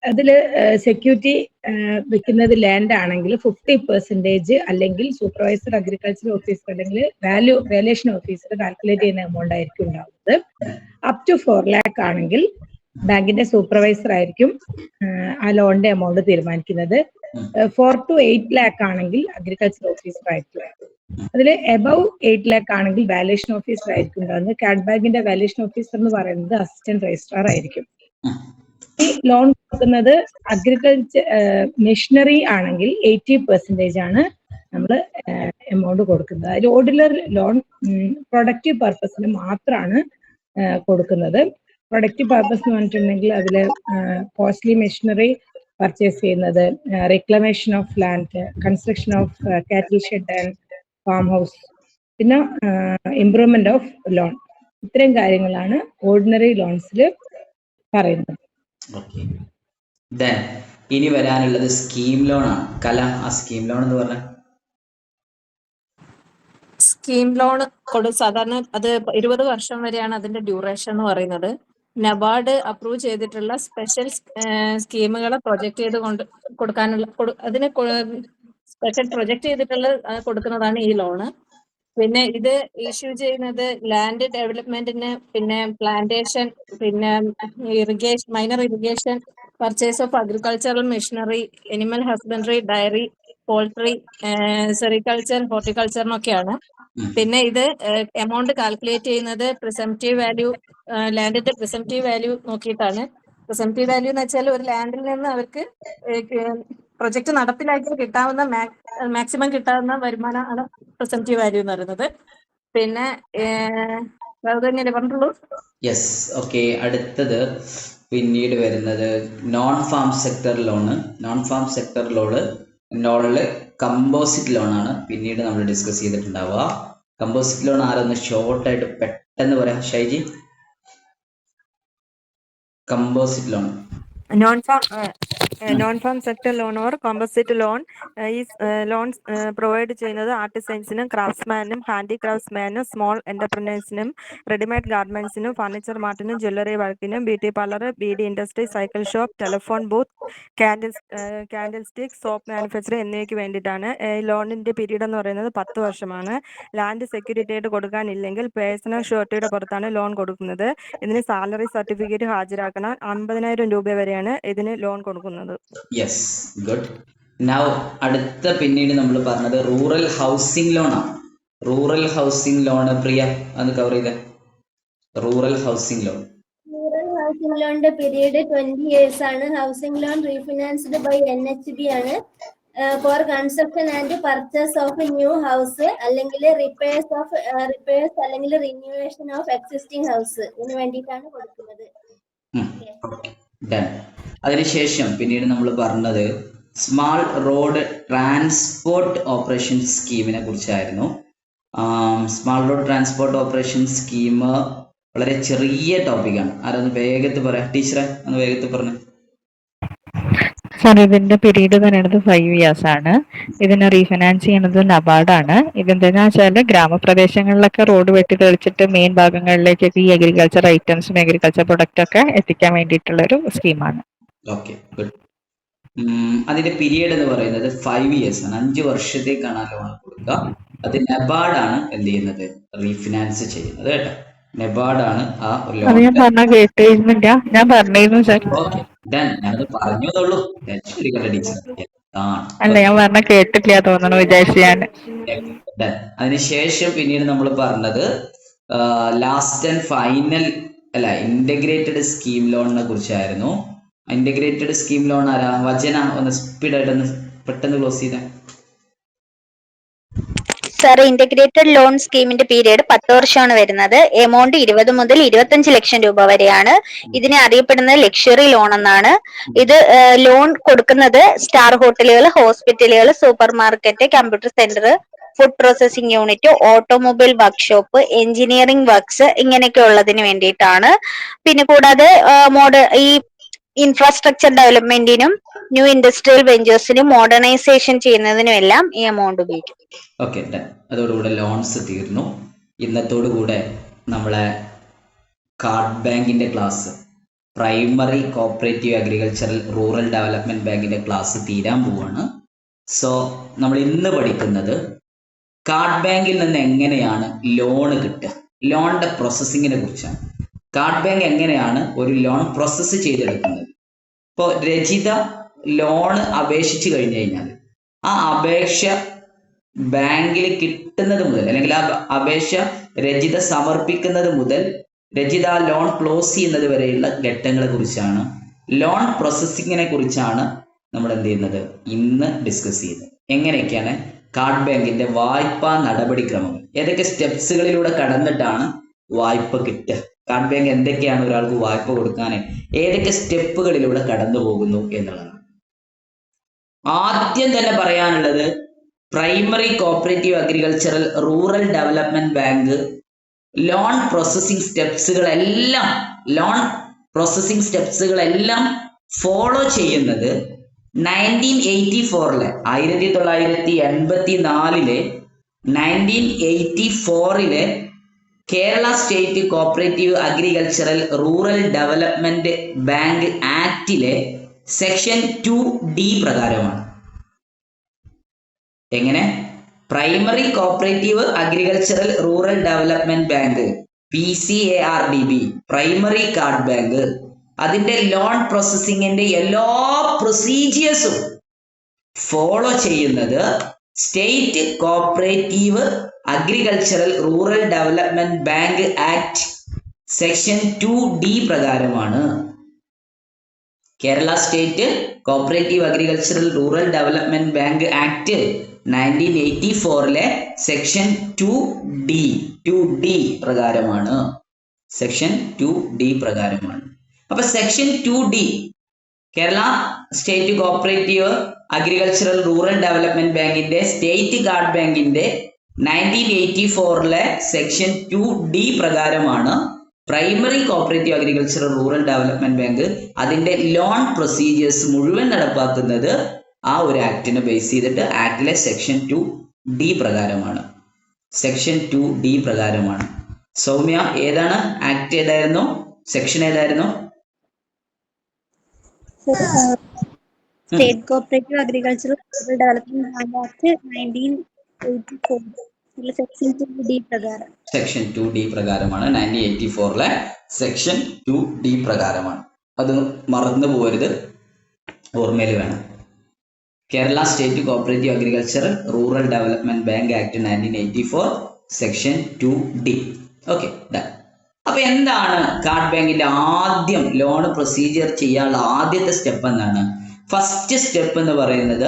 അതില് സെക്യൂരിറ്റി വെക്കുന്നത് ലാൻഡ് ആണെങ്കിൽ 50% അല്ലെങ്കിൽ സൂപ്പർവൈസർ അഗ്രികൾച്ചർ ഓഫീസർ അല്ലെങ്കിൽ വാല്യുവേഷൻ ഓഫീസർ കാൽക്കുലേറ്റ് ചെയ്യുന്ന എമൗണ്ട് ആയിരിക്കും ഉണ്ടാവുന്നത്. അപ് ടു 4 lakh ആണെങ്കിൽ ബാങ്കിന്റെ സൂപ്പർവൈസർ ആയിരിക്കും ആ ലോണിന്റെ എമൗണ്ട് തീരുമാനിക്കുന്നത്. 4 to 8 lakh ആണെങ്കിൽ അഗ്രികൾച്ചർ ഓഫീസർ ആയിരിക്കും. അതിൽ എബവ് 8 lakh ആണെങ്കിൽ വാല്യുവേഷൻ ഓഫീസർ ആയിരിക്കും ഉണ്ടാകുന്നത്. കാഡ് ബാങ്കിന്റെ വാല്യുവേഷൻ ഓഫീസർ എന്ന് പറയുന്നത് അസിസ്റ്റന്റ് രജിസ്ട്രാർ ആയിരിക്കും. ഈ ലോൺ കൊടുക്കുന്നത് അഗ്രികൾച്ചർ മെഷീനറി ആണെങ്കിൽ 80% ആണ് നമ്മൾ എമൗണ്ട് കൊടുക്കുന്നത്. അതിൽ ഓർഡിനറി ലോൺ പ്രൊഡക്റ്റീവ് പർപ്പസിന് മാത്രമാണ് കൊടുക്കുന്നത്. പ്രൊഡക്റ്റീവ് പർപ്പസ് എന്ന് പറഞ്ഞിട്ടുണ്ടെങ്കിൽ അതിൽ കോസ്റ്റ്ലി മെഷീനറി പർച്ചേസ് ചെയ്യുന്നത്, reclamation of land, construction of കാറ്റിൽ ഷെഡ് ആൻഡ് ഫാം ഹൗസ്, പിന്നെ ഇംപ്രൂവ്മെന്റ് ഓഫ് ലോൺ, ഇത്രയും കാര്യങ്ങളാണ് ഓർഡിനറി ലോൺസിൽ പറയുന്നത്. ഇനി വരാനുള്ളത് സ്കീം ലോൺ ആണ്. കല, ആ സ്കീം ലോൺ എന്ന് പറഞ്ഞ സ്കീം ലോൺ സാധാരണ അത് 20 വർഷം വരെയാണ് അതിന്റെ ഡ്യൂറേഷൻ എന്ന് പറയുന്നത്. നബാർഡ് അപ്രൂവ് ചെയ്തിട്ടുള്ള സ്പെഷ്യൽ സ്കീമുകളെ പ്രൊജക്ട് ചെയ്ത് കൊടുക്കാനുള്ള അതിന് സ്പെഷ്യൽ പ്രൊജക്ട് ചെയ്തിട്ടുള്ള കൊടുക്കുന്നതാണ് ഈ ലോണ്. പിന്നെ ഇത് ഇഷ്യൂ ചെയ്യുന്നത് ലാൻഡ് ഡെവലപ്മെന്റിന്, പിന്നെ പ്ലാന്റേഷൻ, പിന്നെ irrigation, minor irrigation, purchase of agricultural machinery, animal husbandry, dairy, poultry, sericulture, ഹോർട്ടിക്കൾച്ചറിനൊക്കെയാണ്. പിന്നെ ഇത് എമൗണ്ട് കാൽക്കുലേറ്റ് ചെയ്യുന്നത് പ്രിസംപ്റ്റീവ് വാല്യൂ, ലാൻഡിന്റെ പ്രിസംപ്റ്റീവ് വാല്യൂ നോക്കിയിട്ടാണ്. പ്രിസംപ്റ്റീവ് വാല്യൂ എന്ന് വെച്ചാൽ ഒരു ലാൻഡിൽ നിന്ന് അവർക്ക് പ്രൊജക്ട് നടപ്പിലാക്കി കിട്ടാവുന്ന മാക്സിമം കിട്ടാവുന്ന വരുമാനമാണ് പ്രിസംപ്റ്റീവ് വാല്യൂ എന്ന് പറയുന്നത്. പിന്നെ തന്നെയല്ലേ പറഞ്ഞിട്ടുള്ളൂ. Yes, okay. അടുത്തത് പിന്നീട് വരുന്നത് non farm sector loan. Non farm sector ലോണില് കമ്പോസിറ്റ് ലോൺ ആണ് പിന്നീട് നമ്മൾ ഡിസ്കസ് ചെയ്തിട്ടുണ്ടാവുക. കമ്പോസിറ്റ് ലോൺ ആരൊന്ന് ഷോർട്ടായിട്ട് പെട്ടെന്ന് പറയാം Shaiji. Composite loan, non-farm sector loan or composite loan is loans provide ചെയ്യുന്നത് ആർട്ടിസൻസിനും ക്രാഫ്റ്റ്സ്മാനും ഹാൻഡിക്രാഫ്റ്റ്സ്മാനും സ്മോൾ എന്റർപ്രൈനേഴ്സിനും റെഡിമെയ്ഡ് ഗാർമെന്റ്സിനും ഫർണിച്ചർ മാർട്ടിനും ജ്വല്ലറി വർക്കിനും beauty parlour, beedi industry, cycle shop, telephone booth, candle stick, soap manufacture എന്നിവയ്ക്ക് വേണ്ടിയിട്ടാണ്. ലോണിന്റെ പീരീഡ് എന്ന് പറയുന്നത് 10 വർഷമാണ്. ലാൻഡ് സെക്യൂരിറ്റി ആയിട്ട് കൊടുക്കാനില്ലെങ്കിൽ പേഴ്സണൽ ഷുവർട്ടിയുടെ പുറത്താണ് ലോൺ കൊടുക്കുന്നത്. ഇതിന് സാലറി സർട്ടിഫിക്കറ്റ് ഹാജരാക്കണം. 50,000 രൂപ വരെയാണ് ഇതിന് ലോൺ കൊടുക്കുന്നത്. Yes, good. നൗ അടുത്ത പിന്നീട് നമ്മൾ പറഞ്ഞത് റൂറൽ ഹൗസിംഗ് ലോൺ ആണ്. റൂറൽ ഹൗസിംഗ് ലോൺ പ്രിയ അത് കവർ ചെയ്ത. റൂറൽ ഹൗസിംഗ് ലോൺ ലോണിന്റെ പീരീഡ് 20 years ആണ്. Housing loan refinanced by NHB ആണ്. For construction and purchase of new house അല്ലെങ്കിൽ റിപ്പയർസ് അല്ലെങ്കിൽ റിന്യൂവേഷൻ ഓഫ് എക്സിസ്റ്റിംഗ് ഹൗസ് ഇതിന് വേണ്ടിയിട്ടാണ് കൊടുക്കുന്നത്. അതിനുശേഷം പിന്നീട് നമ്മൾ പറഞ്ഞത് സ്മാൾ റോഡ് ട്രാൻസ്പോർട്ട് ഓപ്പറേഷൻ സ്കീമിനെ കുറിച്ചായിരുന്നു. Small road transport operation scheme വളരെ ചെറിയ ടോപ്പിക്കാണ്. ആരൊന്ന് വേഗത്തിൽ പറയാം ടീച്ചറെ, ഒന്ന് വേഗത്തിൽ പറഞ്ഞു. സാർ, ഇതിന്റെ പീരീഡ് പറയുന്നത് 5 years ആണ്. ഇതിനെ റീഫിനാൻസ് ചെയ്യുന്നത് നബാർഡാണ്. ഇതെന്താണെന്ന് വെച്ചാൽ ഗ്രാമപ്രദേശങ്ങളിലൊക്കെ റോഡ് വെട്ടി തെളിച്ചിട്ട് മെയിൻ ഭാഗങ്ങളിലേക്കൊക്കെ ഈ അഗ്രികൾച്ചർ ഐറ്റംസും അഗ്രികൾച്ചർ പ്രൊഡക്റ്റ് ഒക്കെ എത്തിക്കാൻ വേണ്ടിയിട്ടുള്ള ഒരു സ്കീമാണ്. Okay, good. അതിന്റെ പീരീഡ് എന്ന് പറയുന്നത് 5 years ആണ്. 5 വർഷത്തേക്കാണ് ആ ലോൺ കൊടുക്കുക. അത് നബാർഡാണ് എന്ത് ചെയ്യുന്നത്, റീഫിനാൻസ് ചെയ്യുന്നത് കേട്ടോ. നബാർഡാണ് ആ ലോൺ. ഞാൻ പറഞ്ഞ കേട്ടിരുന്നില്ല, ഞാൻ പറഞ്ഞിരുന്നു സാർ. ഞാനത് പറഞ്ഞതേ ടീച്ചർ. അല്ല, ഞാൻ പറഞ്ഞ കേട്ടില്ല തോന്നണു വിചാരിച്ചു ഞാൻ. അതിനുശേഷം പിന്നീട് നമ്മൾ പറഞ്ഞത് last and final integrated scheme ലോണിനെ കുറിച്ചായിരുന്നു. ഇന്റഗ്രേറ്റഡ് സ്കീം ലോൺ ആരാ? വചന ഒന്ന് സ്പീഡായിട്ടൊന്ന് പെട്ടെന്ന് ക്ലോസ് ചെയ്ത. സാർ, ഇന്റഗ്രേറ്റഡ് ലോൺ സ്കീമിന്റെ പീരീഡ് 10 വർഷമാണ് വരുന്നത്. എമൗണ്ട് 20 മുതൽ 25 ലക്ഷം രൂപ വരെയാണ്. ഇതിനെ അറിയപ്പെടുന്നത് ലക്ഷറി ലോൺ എന്നാണ്. ഇത് ലോൺ കൊടുക്കുന്നത് സ്റ്റാർ ഹോട്ടലുകൾ, ഹോസ്പിറ്റലുകൾ, super market, computer centre, food processing unit, automobile workshop, engineering works ഇങ്ങനെയൊക്കെ ഉള്ളതിന് വേണ്ടിയിട്ടാണ്. പിന്നെ കൂടാതെ ഈ ഇൻഫ്രാസ്ട്രക്ചർ ഡെവലപ്മെന്റിനും ന്യൂ ഇൻഡസ്ട്രിയൽ വെഞ്ചേഴ്സിനും മോഡേണൈസേഷൻ ചെയ്യുന്നതിനും എല്ലാം ഈ എമൗണ്ട് ഉപയോഗിക്കും. ഓക്കെ, അതോടുകൂടെ ലോൺസ് തീർന്നു. ഇന്നത്തോടുകൂടെ നമ്മളെ കാർഡ് ബാങ്കിന്റെ class primary cooperative agricultural rural development ബാങ്കിന്റെ ക്ലാസ് തീരാൻ പോവാണ്. സോ നമ്മൾ ഇന്ന് പഠിക്കുന്നത് കാർഡ് ബാങ്കിൽ നിന്ന് എങ്ങനെയാണ് ലോൺ കിട്ടുക, ലോണിന്റെ പ്രോസസ്സിങ്ങിനെ കുറിച്ചാണ്. കാർഡ് ബാങ്ക് എങ്ങനെയാണ് ഒരു ലോൺ പ്രോസസ്സ് ചെയ്തെടുക്കുന്നത്. ഇപ്പോൾ രജിത ലോണ് അപേക്ഷിച്ച് കഴിഞ്ഞു കഴിഞ്ഞാൽ ആ അപേക്ഷ ബാങ്കിൽ കിട്ടുന്നത് മുതൽ, അല്ലെങ്കിൽ ആ അപേക്ഷ രജിത സമർപ്പിക്കുന്നത് മുതൽ രജിത ലോൺ ക്ലോസ് ചെയ്യുന്നത് വരെയുള്ള ഘട്ടങ്ങളെ കുറിച്ചാണ്, ലോൺ പ്രോസസ്സിങ്ങിനെ കുറിച്ചാണ് നമ്മൾ എന്ത് ചെയ്യുന്നത് ഇന്ന് ഡിസ്കസ് ചെയ്യുന്നത്. എങ്ങനെയൊക്കെയാണ് കാർഡ് ബാങ്കിന്റെ വായ്പാ നടപടിക്രമങ്ങൾ, ഏതൊക്കെ സ്റ്റെപ്സുകളിലൂടെ കടന്നിട്ടാണ് വായ്പ കിട്ടുക, കാർഡ് ബാങ്ക് എന്തൊക്കെയാണ് ഒരാൾക്ക് വായ്പ കൊടുക്കാൻ ഏതൊക്കെ സ്റ്റെപ്പുകളിലൂടെ കടന്നു പോകുന്നു എന്നുള്ളതാണ്. ആദ്യം തന്നെ പറയാനുള്ളത് primary cooperative agricultural rural development bank loan processing സ്റ്റെപ്സുകളെല്ലാം ഫോളോ ചെയ്യുന്നത് 1984 Kerala state cooperative agricultural rural development bank ആക്ടിലെ സെക്ഷൻ 2D പ്രകാരമാണ്. എങ്ങനെ? Primary cooperative agricultural rural development bank PCARDB, primary card bank, അതിന്റെ ലോൺ പ്രോസസ്സിങ്ങിന്റെ എല്ലാ പ്രൊസീജിയേഴ്സും ഫോളോ ചെയ്യുന്നത് state cooperative agricultural rural development bank act section 2D പ്രകാരമാണ്. Kerala state cooperative agricultural rural development bank act 1984 section 2D പ്രകാരമാണ്. Section 2D പ്രകാരമാണ്. അപ്പൊ section 2D Kerala state cooperative agricultural rural development ബാങ്കിന്റെ സ്റ്റേറ്റ് കാർഡ് ബാങ്കിന്റെ 1984 സെക്ഷൻ 2D പ്രകാരമാണ് primary cooperative agricultural rural development bank അതിന്റെ loan procedures മുഴുവൻ നടപ്പാക്കുന്നത് ആ ഒരു ആക്ടിനെ ബേസ് ചെയ്തിട്ട് ആക്ടിലെ സെക്ഷൻ 2D പ്രകാരമാണ്. സെക്ഷൻ 2D പ്രകാരമാണ്. സൗമ്യ, ഏതാണ് ആക്ട്? ഏതായിരുന്നു? സെക്ഷൻ ഏതായിരുന്നു? State cooperative agricultural rural development bank act 1984 section 2D പ്രകാരം. സെക്ഷൻ 2D പ്രകാരമാണ്. 1984 സെക്ഷൻ 2D പ്രകാരമാണ്. അത് മറന്നു പോകരുത്, ഓർമ്മയിൽ വേണം. Kerala state cooperative agricultural rural development bank act 1984 section 2D. Okay. അപ്പൊ എന്താണ് കാർഡ് ബാങ്കിന്റെ ആദ്യം ലോൺ പ്രൊസീജിയർ ചെയ്യാനുള്ള ആദ്യത്തെ സ്റ്റെപ്പ് എന്താണ്? ഫസ്റ്റ് സ്റ്റെപ്പ് എന്ന് പറയുന്നത്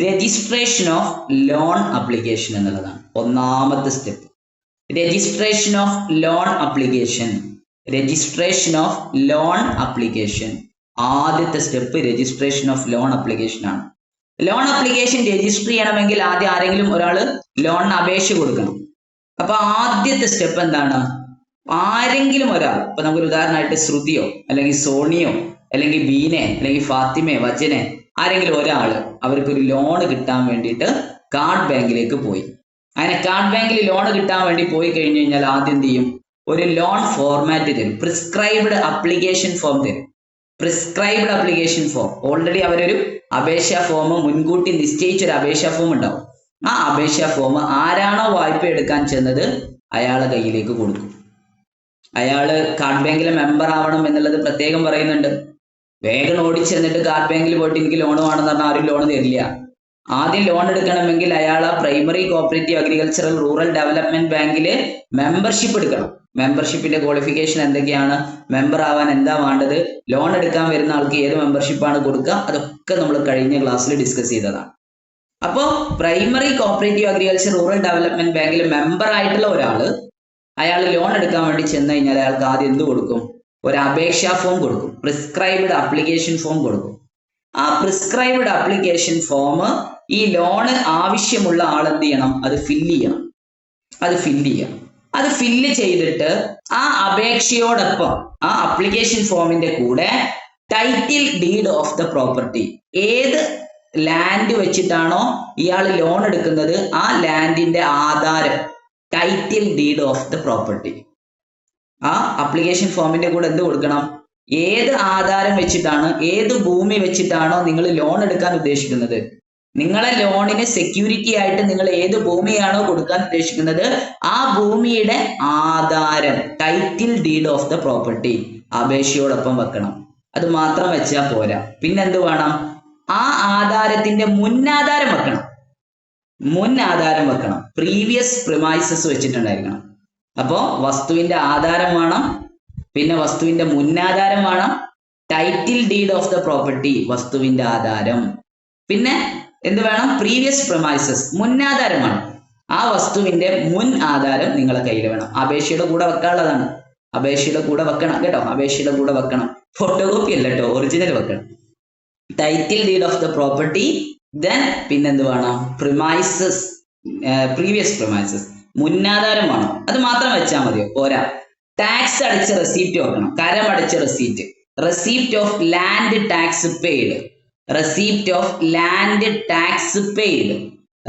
രജിസ്ട്രേഷൻ ഓഫ് ലോൺ അപ്ലിക്കേഷൻ എന്നുള്ളതാണ്. ഒന്നാമത്തെ step registration of loan application. ആദ്യത്തെ step registration of loan application ആണ്. ലോൺ അപ്ലിക്കേഷൻ രജിസ്റ്റർ ചെയ്യണമെങ്കിൽ ആദ്യം ആരെങ്കിലും ഒരാൾ ലോണിന് അപേക്ഷ കൊടുക്കണം. അപ്പൊ ആദ്യത്തെ സ്റ്റെപ്പ് എന്താണ്? ആരെങ്കിലും ഒരാൾ, ഇപ്പൊ നമുക്കൊരു ഉദാഹരണമായിട്ട് ശ്രുതിയോ അല്ലെങ്കിൽ സോണിയോ അല്ലെങ്കിൽ ബീനെ അല്ലെങ്കിൽ ഫാത്തിമെ വജനെ ആരെങ്കിലും ഒരാള് അവർക്കൊരു ലോൺ കിട്ടാൻ വേണ്ടിയിട്ട് കാർഡ് ബാങ്കിലേക്ക് പോയി. അങ്ങനെ കാർഡ് ബാങ്കിൽ ലോൺ കിട്ടാൻ വേണ്ടി പോയി കഴിഞ്ഞു കഴിഞ്ഞാൽ ആദ്യം എന്ത് ചെയ്യും? ഒരു ലോൺ ഫോർമാറ്റ് തരും, പ്രിസ്ക്രൈബ്ഡ് അപ്ലിക്കേഷൻ ഫോം തരും. പ്രിസ്ക്രൈബ്ഡ് അപ്ലിക്കേഷൻ ഫോം ഓൾറെഡി അവരൊരു അപേക്ഷാ ഫോം മുൻകൂട്ടി നിശ്ചയിച്ചൊരു അപേക്ഷാ ഫോം ഉണ്ടാവും. ആ അപേക്ഷാ ഫോം ആരാണോ വായ്പ എടുക്കാൻ ചെന്നത് അയാളെ കയ്യിലേക്ക് കൊടുക്കും. അയാള് കാർഡ് ബാങ്കിലെ മെമ്പർ ആവണം എന്നുള്ളത് പ്രത്യേകം പറയുന്നുണ്ട്. വേഗം ഓടിച്ചെന്നിട്ട് കാർഡ് ബാങ്കിൽ പോയിട്ട് എനിക്ക് ലോൺ വേണമെന്ന് പറഞ്ഞാൽ ആരും ലോൺ തരില്ല. ആദ്യം ലോൺ എടുക്കണമെങ്കിൽ അയാൾ ആ primary cooperative agricultural rural development ബാങ്കില് മെമ്പർഷിപ്പ് എടുക്കണം. മെമ്പർഷിപ്പിന്റെ ക്വാളിഫിക്കേഷൻ എന്തൊക്കെയാണ്, മെമ്പർ ആവാൻ എന്താ വേണ്ടത്, ലോൺ എടുക്കാൻ വരുന്ന ആൾക്ക് ഏത് മെമ്പർഷിപ്പാണ് കൊടുക്കുക, അതൊക്കെ നമ്മൾ കഴിഞ്ഞ ക്ലാസ്സിൽ ഡിസ്കസ് ചെയ്തതാണ്. അപ്പോൾ primary cooperative agriculture rural development ബാങ്കിൽ മെമ്പർ ആയിട്ടുള്ള ഒരാള് അയാൾ ലോൺ എടുക്കാൻ വേണ്ടി ചെന്ന് കഴിഞ്ഞാൽ അയാൾക്ക് ആദ്യം എന്ത് കൊടുക്കും? ഒരു അപേക്ഷാ ഫോം കൊടുക്കും, പ്രിസ്ക്രൈബ്ഡ് അപ്ലിക്കേഷൻ ഫോം കൊടുക്കും. ആ പ്രിസ്ക്രൈബ്ഡ് അപ്ലിക്കേഷൻ ഫോം ഈ ലോണ് ആവശ്യമുള്ള ആൾ എന്ത് ചെയ്യണം? അത് ഫില്ല് ചെയ്യണം. അത് ഫില്ല് ചെയ്തിട്ട് ആ അപേക്ഷയോടൊപ്പം ആ അപ്ലിക്കേഷൻ ഫോമിന്റെ കൂടെ title deed of the property, ഏത് ലാൻഡ് വെച്ചിട്ടാണോ ഇയാൾ ലോൺ എടുക്കുന്നത് ആ ലാൻഡിന്റെ ആധാരം, title deed of the property. ആ അപ്ലിക്കേഷൻ ഫോമിന്റെ കൂടെ എന്ത് കൊടുക്കണം? ഏത് ആധാരം വെച്ചിട്ടാണ്, ഏത് ഭൂമി വെച്ചിട്ടാണോ നിങ്ങൾ ലോൺ എടുക്കാൻ ഉദ്ദേശിക്കുന്നത്, നിങ്ങളെ ലോണിന് സെക്യൂരിറ്റി ആയിട്ട് നിങ്ങൾ ഏത് ഭൂമിയാണോ കൊടുക്കാൻ ഉദ്ദേശിക്കുന്നത് ആ ഭൂമിയുടെ ആധാരം, title deed of the property അപേക്ഷയോടൊപ്പം വെക്കണം. അത് മാത്രം വെച്ചാൽ പോരാ. പിന്നെന്ത് വേണം? ആ ആധാരത്തിന്റെ മുന്നാധാരം വെക്കണം. മുന്നാധാരം വെക്കണം. പ്രീവിയസ് പ്രിമൈസസ് വെച്ചിട്ടുണ്ടായിരിക്കണം. അപ്പോ വസ്തുവിന്റെ ആധാരം വേണം, പിന്നെ വസ്തുവിന്റെ മുന്നാധാരം വേണം, title deed of the property വസ്തുവിന്റെ ആധാരം, പിന്നെ എന്ത് വേണം? പ്രീവിയസ് പ്രൊമൈസസ് മുന്നാധാരം വേണം. ആ വസ്തുവിന്റെ മുൻ ആധാരം നിങ്ങളെ കയ്യിൽ വേണം. അപേക്ഷയുടെ കൂടെ വെക്കാനുള്ളതാണ്. അപേക്ഷയുടെ കൂടെ വെക്കണം കേട്ടോ. അപേക്ഷയുടെ കൂടെ വെക്കണം. ഫോട്ടോ കോപ്പി അല്ല കേട്ടോ, ഒറിജിനൽ വെക്കണം. Title deed of the property, then പിന്നെന്ത് വേണം? പ്രിമൈസസ്, പ്രീവിയസ് പ്രിമൈസസ് മുന്നാധാരം വേണം. അത് മാത്രം വെച്ചാൽ മതിയോ? പോരാ. ടാക്സ് അടിച്ച റെസീപ്റ്റ് വെക്കണം. കരം അടിച്ച receipt, receipt of land tax paid, receipt of land tax paid,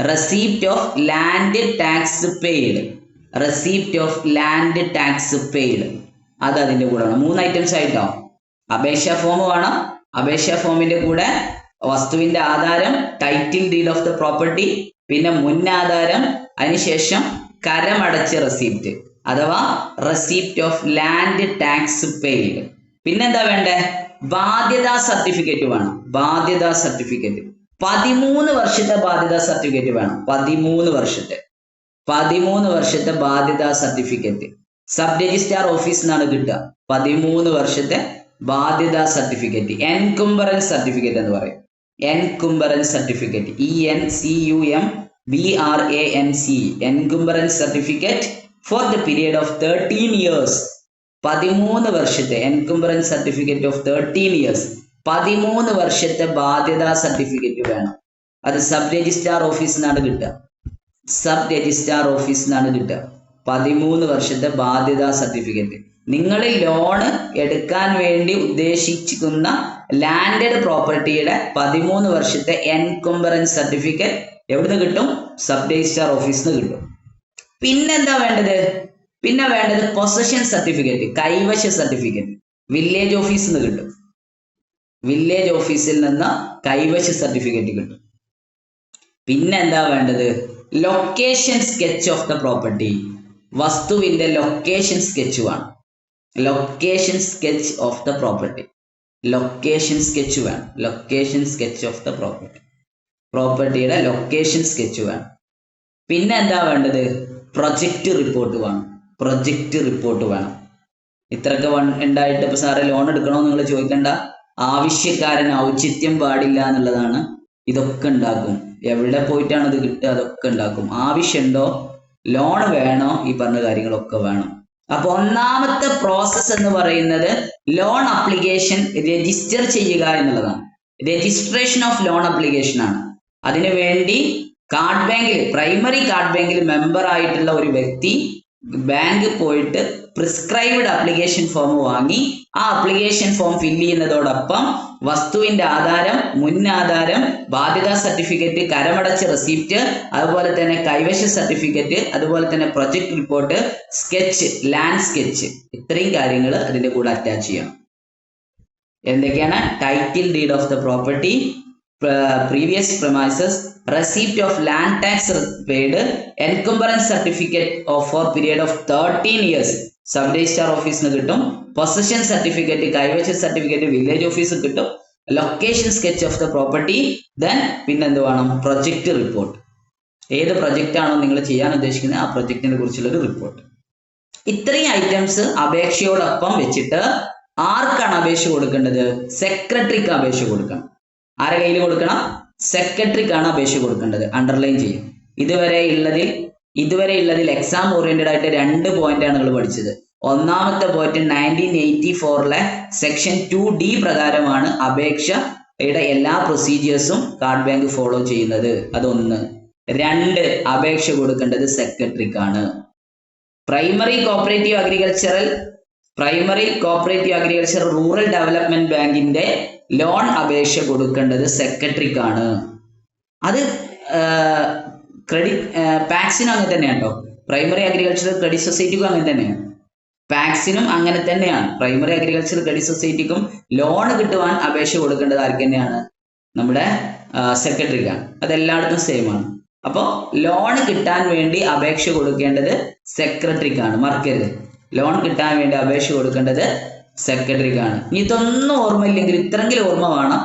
receipt of land tax paid, receipt of land tax paid. അത് അതിന്റെ കൂടെ വേണം. 3 ഐറ്റംസ് ആയിട്ടോ. അപേക്ഷാ ഫോം വേണം. അപേക്ഷാ ഫോമിന്റെ കൂടെ വസ്തുവിന്റെ ആധാരം, title deed of the property, പിന്നെ മുന്നാധാരം, അതിനുശേഷം കരമടച്ച റെസീപ്റ്റ് അഥവാ receipt of land tax paid. പിന്നെന്താ വേണ്ടേ? ബാധ്യതാ സർട്ടിഫിക്കറ്റ് വേണം. ബാധ്യതാ സർട്ടിഫിക്കറ്റ് 13 വർഷത്തെ ബാധ്യതാ സർട്ടിഫിക്കറ്റ് വേണം. 13 വർഷത്തെ ബാധ്യതാ സർട്ടിഫിക്കറ്റ് സബ് രജിസ്ട്രാർ ഓഫീസിൽ നിന്നാണ് കിട്ടുക. 13 വർഷത്തെ ബാധ്യതാ സർട്ടിഫിക്കറ്റ്, എൻകുംബറൻസ് സർട്ടിഫിക്കറ്റ് എന്ന് പറയും. Encumbrance certificate, ENCUMBRANC, encumbrance certificate for the period of 13 years. 13 വർഷത്തെ എൻകുംബറൻസ് സർട്ടിഫിക്കറ്റ് ഓഫ് 13 years. 13 വർഷത്തെ ബാധ്യതാ സർട്ടിഫിക്കറ്റ് വേണം. അത് സബ് രജിസ്ട്രാർ ഓഫീസിൽ നിന്നാണ് കിട്ടുക. സബ് രജിസ്ട്രാർ ഓഫീസിൽ നിന്നാണ് കിട്ടുക 13 വർഷത്തെ ബാധ്യതാ സർട്ടിഫിക്കറ്റ്. നിങ്ങൾ ലോണ് എടുക്കാൻ വേണ്ടി ഉദ്ദേശിക്കുന്ന ലാൻഡഡ് പ്രോപ്പർട്ടിയുടെ 13 വർഷത്തെ എൻകുംബറൻസ് സർട്ടിഫിക്കറ്റ് എവിടുന്ന് കിട്ടും? സബ് രജിസ്ട്രാർ ഓഫീസിൽ നിന്ന് കിട്ടും. പിന്നെന്താ വേണ്ടത്? പിന്നെ വേണ്ടത് പൊസഷൻ സർട്ടിഫിക്കറ്റ്, കൈവശ സർട്ടിഫിക്കറ്റ് വില്ലേജ് ഓഫീസിൽ നിന്ന് കിട്ടും. വില്ലേജ് ഓഫീസിൽ നിന്ന് കൈവശ സർട്ടിഫിക്കറ്റ് കിട്ടും. പിന്നെന്താ വേണ്ടത്? Location sketch of the property, വസ്തുവിന്റെ ലൊക്കേഷൻ സ്കെച്ച് വേണം. Location sketch of the property, location sketch വേണം. Location sketch of the property, പ്രോപ്പർട്ടിയുടെ ലൊക്കേഷൻ സ്കെച്ച് വേണം. പിന്നെ എന്താ വേണ്ടത്? പ്രൊജക്റ്റ് റിപ്പോർട്ട് വേണം. പ്രൊജക്റ്റ് റിപ്പോർട്ട് വേണം. ഇത്രയൊക്കെ ഉണ്ടായിട്ട് ഇപ്പൊ സാറെ ലോൺ എടുക്കണോ നിങ്ങൾ ചോദിക്കണ്ട. ആവശ്യക്കാരന് ഔചിത്യം പാടില്ല എന്നുള്ളതാണ്. ഇതൊക്കെ ഉണ്ടാക്കും. എവിടെ പോയിട്ടാണ് ഇത് കിട്ടുക? അതൊക്കെ ഉണ്ടാക്കും. ആവശ്യമുണ്ടോ, ലോൺ വേണോ, ഈ പറഞ്ഞ കാര്യങ്ങളൊക്കെ വേണം. അപ്പൊ ഒന്നാമത്തെ പ്രോസസ് എന്ന് പറയുന്നത് ലോൺ അപ്ലിക്കേഷൻ രജിസ്റ്റർ ചെയ്യുക എന്നുള്ളതാണ്. രജിസ്ട്രേഷൻ ഓഫ് ലോൺ അപ്ലിക്കേഷൻ ആണ്. അതിനു വേണ്ടി കാർഡ് ബാങ്കിൽ, പ്രൈമറി കാർഡ് ബാങ്കിൽ മെമ്പർ ആയിട്ടുള്ള ഒരു വ്യക്തി ബാങ്ക് പോയിട്ട് പ്രിസ്ക്രൈബ്ഡ് അപ്ലിക്കേഷൻ ഫോം വാങ്ങി ആ അപ്ലിക്കേഷൻ ഫോം ഫില്ല് ചെയ്യുന്നതോടൊപ്പം വസ്തുവിന്റെ ആധാരം, മുന്നാധാരം, ബാധ്യതാ സർട്ടിഫിക്കറ്റ്, കരമടച്ച റെസിപ്റ്റ്, അതുപോലെ തന്നെ കൈവശ സർട്ടിഫിക്കറ്റ്, അതുപോലെ തന്നെ project report, sketch, land sketch, ഇത്രയും കാര്യങ്ങൾ അതിന്റെ കൂടെ അറ്റാച്ച് ചെയ്യണം. എന്തൊക്കെയാണ്? Title deed of the property, previous premises, receipt of land tax paid, encumbrance certificate for period of 13 years sub registrar office ന്ന് കിട്ടും. possession certificate, കൈവശ സർട്ടിഫിക്കറ്റ് വില്ലേജ് ഓഫീസിൽ കിട്ടും. Location sketch of the property, then പിന്നെന്ത് വേണം? Project report. ഏത് project ആണോ നിങ്ങൾ ചെയ്യാൻ ഉദ്ദേശിക്കുന്നത് ആ പ്രൊജക്റ്റിനെ കുറിച്ചുള്ള ഒരു റിപ്പോർട്ട്. ഇത്രയും ഐറ്റംസ് അപേക്ഷയോടൊപ്പം വെച്ചിട്ട് ആർക്കാണ് അപേക്ഷ കൊടുക്കേണ്ടത്? സെക്രട്ടറിക്ക് അപേക്ഷ കൊടുക്കണം. ആരെ കയ്യിൽ കൊടുക്കണം? സെക്രട്ടറിക്കാണ് അപേക്ഷ കൊടുക്കേണ്ടത്. അണ്ടർലൈൻ ചെയ്യും. ഇതുവരെ ഉള്ളതിൽ എക്സാം ഓറിയന്റഡ് ആയിട്ട് 2 പോയിന്റാണ് നിങ്ങൾ പഠിച്ചത്. ഒന്നാമത്തെ പോയിന്റ് 1984 സെക്ഷൻ 2D പ്രകാരമാണ് അപേക്ഷയുടെ എല്ലാ പ്രൊസീജിയേഴ്സും കാർഡ് ബാങ്ക് ഫോളോ ചെയ്യുന്നത്. അതൊന്ന്. 2, അപേക്ഷ കൊടുക്കേണ്ടത് സെക്രട്ടറിക്കാണ്. Primary cooperative agriculture rural development ബാങ്കിന്റെ ലോൺ അപേക്ഷ കൊടുക്കേണ്ടത് സെക്രട്ടറിക്കാണ്. അത് ക്രെഡിറ്റ് പാക്സിനും അങ്ങനെ തന്നെയാണ് കേട്ടോ. പ്രൈമറി അഗ്രികൾച്ചറൽ ക്രെഡിറ്റ് സൊസൈറ്റിക്കും അങ്ങനെ തന്നെയാണ്. പാക്സിനും അങ്ങനെ തന്നെയാണ്. പ്രൈമറി അഗ്രികൾച്ചർ ക്രെഡിറ്റ് സൊസൈറ്റിക്കും ലോൺ കിട്ടുവാൻ അപേക്ഷ കൊടുക്കേണ്ടത് ആർക്ക് തന്നെയാണ്? നമ്മുടെ സെക്രട്ടറിക്കാണ്. അതെല്ലായിടത്തും സെയിം ആണ്. അപ്പോൾ ലോൺ കിട്ടാൻ വേണ്ടി അപേക്ഷ കൊടുക്കേണ്ടത് സെക്രട്ടറിക്കാണ്, മറക്കരുത്. ലോൺ കിട്ടാൻ വേണ്ടി അപേക്ഷ കൊടുക്കേണ്ടത് സെക്രട്ടറിക്കാണ്. ഇനി ഇതൊന്നും ഓർമ്മയില്ലെങ്കിൽ ഇത്രയെങ്കിലും ഓർമ്മ വേണം.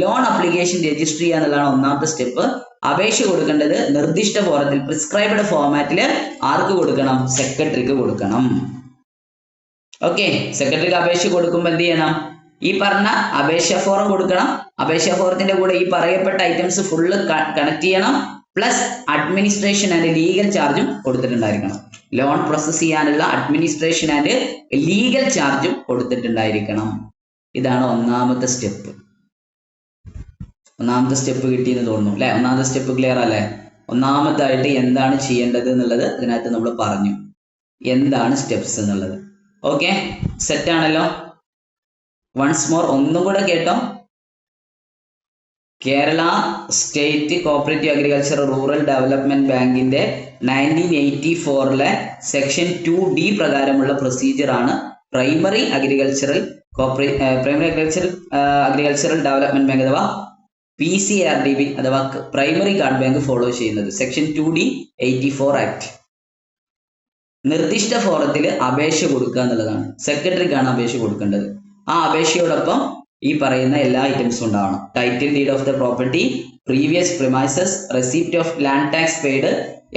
ലോൺ അപ്ലിക്കേഷൻ രജിസ്റ്റർ ചെയ്യുക എന്നുള്ളതാണ് ഒന്നാമത്തെ സ്റ്റെപ്പ്. അപേക്ഷ കൊടുക്കേണ്ടത് നിർദ്ദിഷ്ട ഫോറത്തിൽ പ്രിസ്ക്രൈബ്ഡ് ഫോർമാറ്റിൽ ആർക്ക് കൊടുക്കണം? സെക്രട്ടറിക്ക് കൊടുക്കണം. ഓക്കെ, സെക്രട്ടറിക്ക് അപേക്ഷ കൊടുക്കുമ്പോൾ എന്ത് ചെയ്യണം? ഈ പറഞ്ഞ അപേക്ഷ ഫോറം കൊടുക്കണം. അപേക്ഷ ഫോറത്തിന്റെ കൂടെ ഈ പറയപ്പെട്ട ഐറ്റംസ് ഫുള്ള് കണക്ട് ചെയ്യണം. പ്ലസ് അഡ്മിനിസ്ട്രേഷൻ ആൻഡ് ലീഗൽ ചാർജും കൊടുത്തിട്ടുണ്ടായിരിക്കണം. ലോൺ പ്രോസസ് ചെയ്യാനുള്ള അഡ്മിനിസ്ട്രേഷൻ ആൻഡ് ലീഗൽ ചാർജും കൊടുത്തിട്ടുണ്ടായിരിക്കണം. ഇതാണ് ഒന്നാമത്തെ സ്റ്റെപ്പ്. ഒന്നാമത്തെ സ്റ്റെപ്പ് കിട്ടിയെന്ന് തോന്നുന്നു അല്ലെ? ഒന്നാമത്തെ സ്റ്റെപ്പ് ക്ലിയർ അല്ലേ? ഒന്നാമതായിട്ട് എന്താണ് ചെയ്യേണ്ടത് എന്നുള്ളത് ഇതിനകത്ത് നമ്മൾ പറഞ്ഞു. എന്താണ് സ്റ്റെപ്സ് എന്നുള്ളത്. ഓക്കെ, സെറ്റ് ആണല്ലോ? വൺസ് മോർ ഒന്നും കൂടെ കേട്ടോ. Kerala state cooperative agriculture rural development ബാങ്കിന്റെ 1984 സെക്ഷൻ 2D പ്രകാരമുള്ള പ്രൊസീജിയർ ആണ് പ്രൈമറി അഗ്രികൾച്ചറൽ ഡെവലപ്മെന്റ് ബാങ്ക് അഥവാ PCRDB അഥവാ പ്രൈമറി കാർഡ് ബാങ്ക് ഫോളോ ചെയ്യുന്നത്. Section 2D 84 act. നിർദ്ദിഷ്ട ഫോറത്തിൽ അപേക്ഷ കൊടുക്കുക എന്നുള്ളതാണ്. സെക്രട്ടറിക്കാണ് അപേക്ഷ കൊടുക്കേണ്ടത്. ആ അപേക്ഷയോടൊപ്പം ഈ പറയുന്ന എല്ലാ ഐറ്റംസും ഉണ്ടാവണം. Title deed of the property, previous premises, receipt of land tax paid,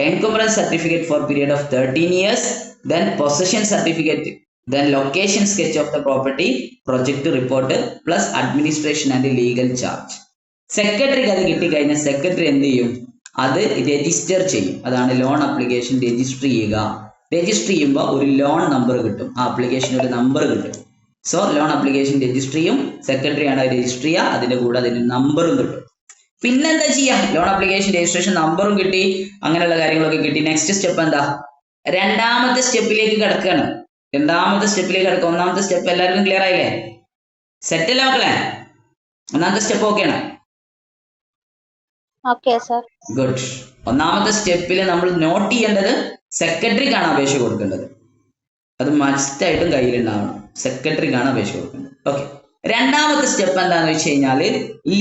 encumbrance certificate for period of 13 years, then possession certificate, then location sketch of the property, project report plus administration and legal charge. സെക്രട്ടറിക്ക് അത് കിട്ടിക്കഴിഞ്ഞാൽ secretary എന്ത് ചെയ്യും? അത് register ചെയ്യും. അതാണ് loan application register ചെയ്യുക. Register ചെയ്യുമ്പോൾ ഒരു ലോൺ നമ്പർ കിട്ടും. ആ ആപ്ലിക്കേഷന് ഒരു നമ്പർ കിട്ടും. സോ ലോൺ അപ്ലിക്കേഷൻ രജിസ്റ്റർ ചെയ്യും. സെക്രട്ടറിയാണ് രജിസ്റ്റർ ചെയ്യുക. അതിന്റെ കൂടെ അതിന് നമ്പറും കിട്ടും. പിന്നെന്താ ചെയ്യാം? ലോൺ അപ്ലിക്കേഷൻ രജിസ്ട്രേഷൻ നമ്പറും കിട്ടി, അങ്ങനെയുള്ള കാര്യങ്ങളൊക്കെ കിട്ടി. നെക്സ്റ്റ് സ്റ്റെപ്പ് എന്താ? രണ്ടാമത്തെ സ്റ്റെപ്പിലേക്ക് കിടക്കുകയാണ്. രണ്ടാമത്തെ സ്റ്റെപ്പിലേക്ക് കിടക്കുക. ഒന്നാമത്തെ സ്റ്റെപ്പ് എല്ലാവർക്കും ക്ലിയർ ആയില്ലേ? സെറ്റ് അല്ലേ മക്കളെ? ഒന്നാമത്തെ സ്റ്റെപ്പ് ഓക്കെയാണ്? ഗുഡ്. ഒന്നാമത്തെ സ്റ്റെപ്പിൽ നമ്മൾ നോട്ട് ചെയ്യേണ്ടത് സെക്രട്ടറിക്കാണ് അപേക്ഷ കൊടുക്കേണ്ടത്. അത് മസ്റ്റായിട്ടും കയ്യിലുണ്ടാവണം. സെക്രട്ടറിക്കാണ് അപേക്ഷ കൊടുക്കേണ്ടത്. ഓക്കെ. രണ്ടാമത്തെ സ്റ്റെപ്പ് എന്താണെന്ന് വെച്ച് കഴിഞ്ഞാൽ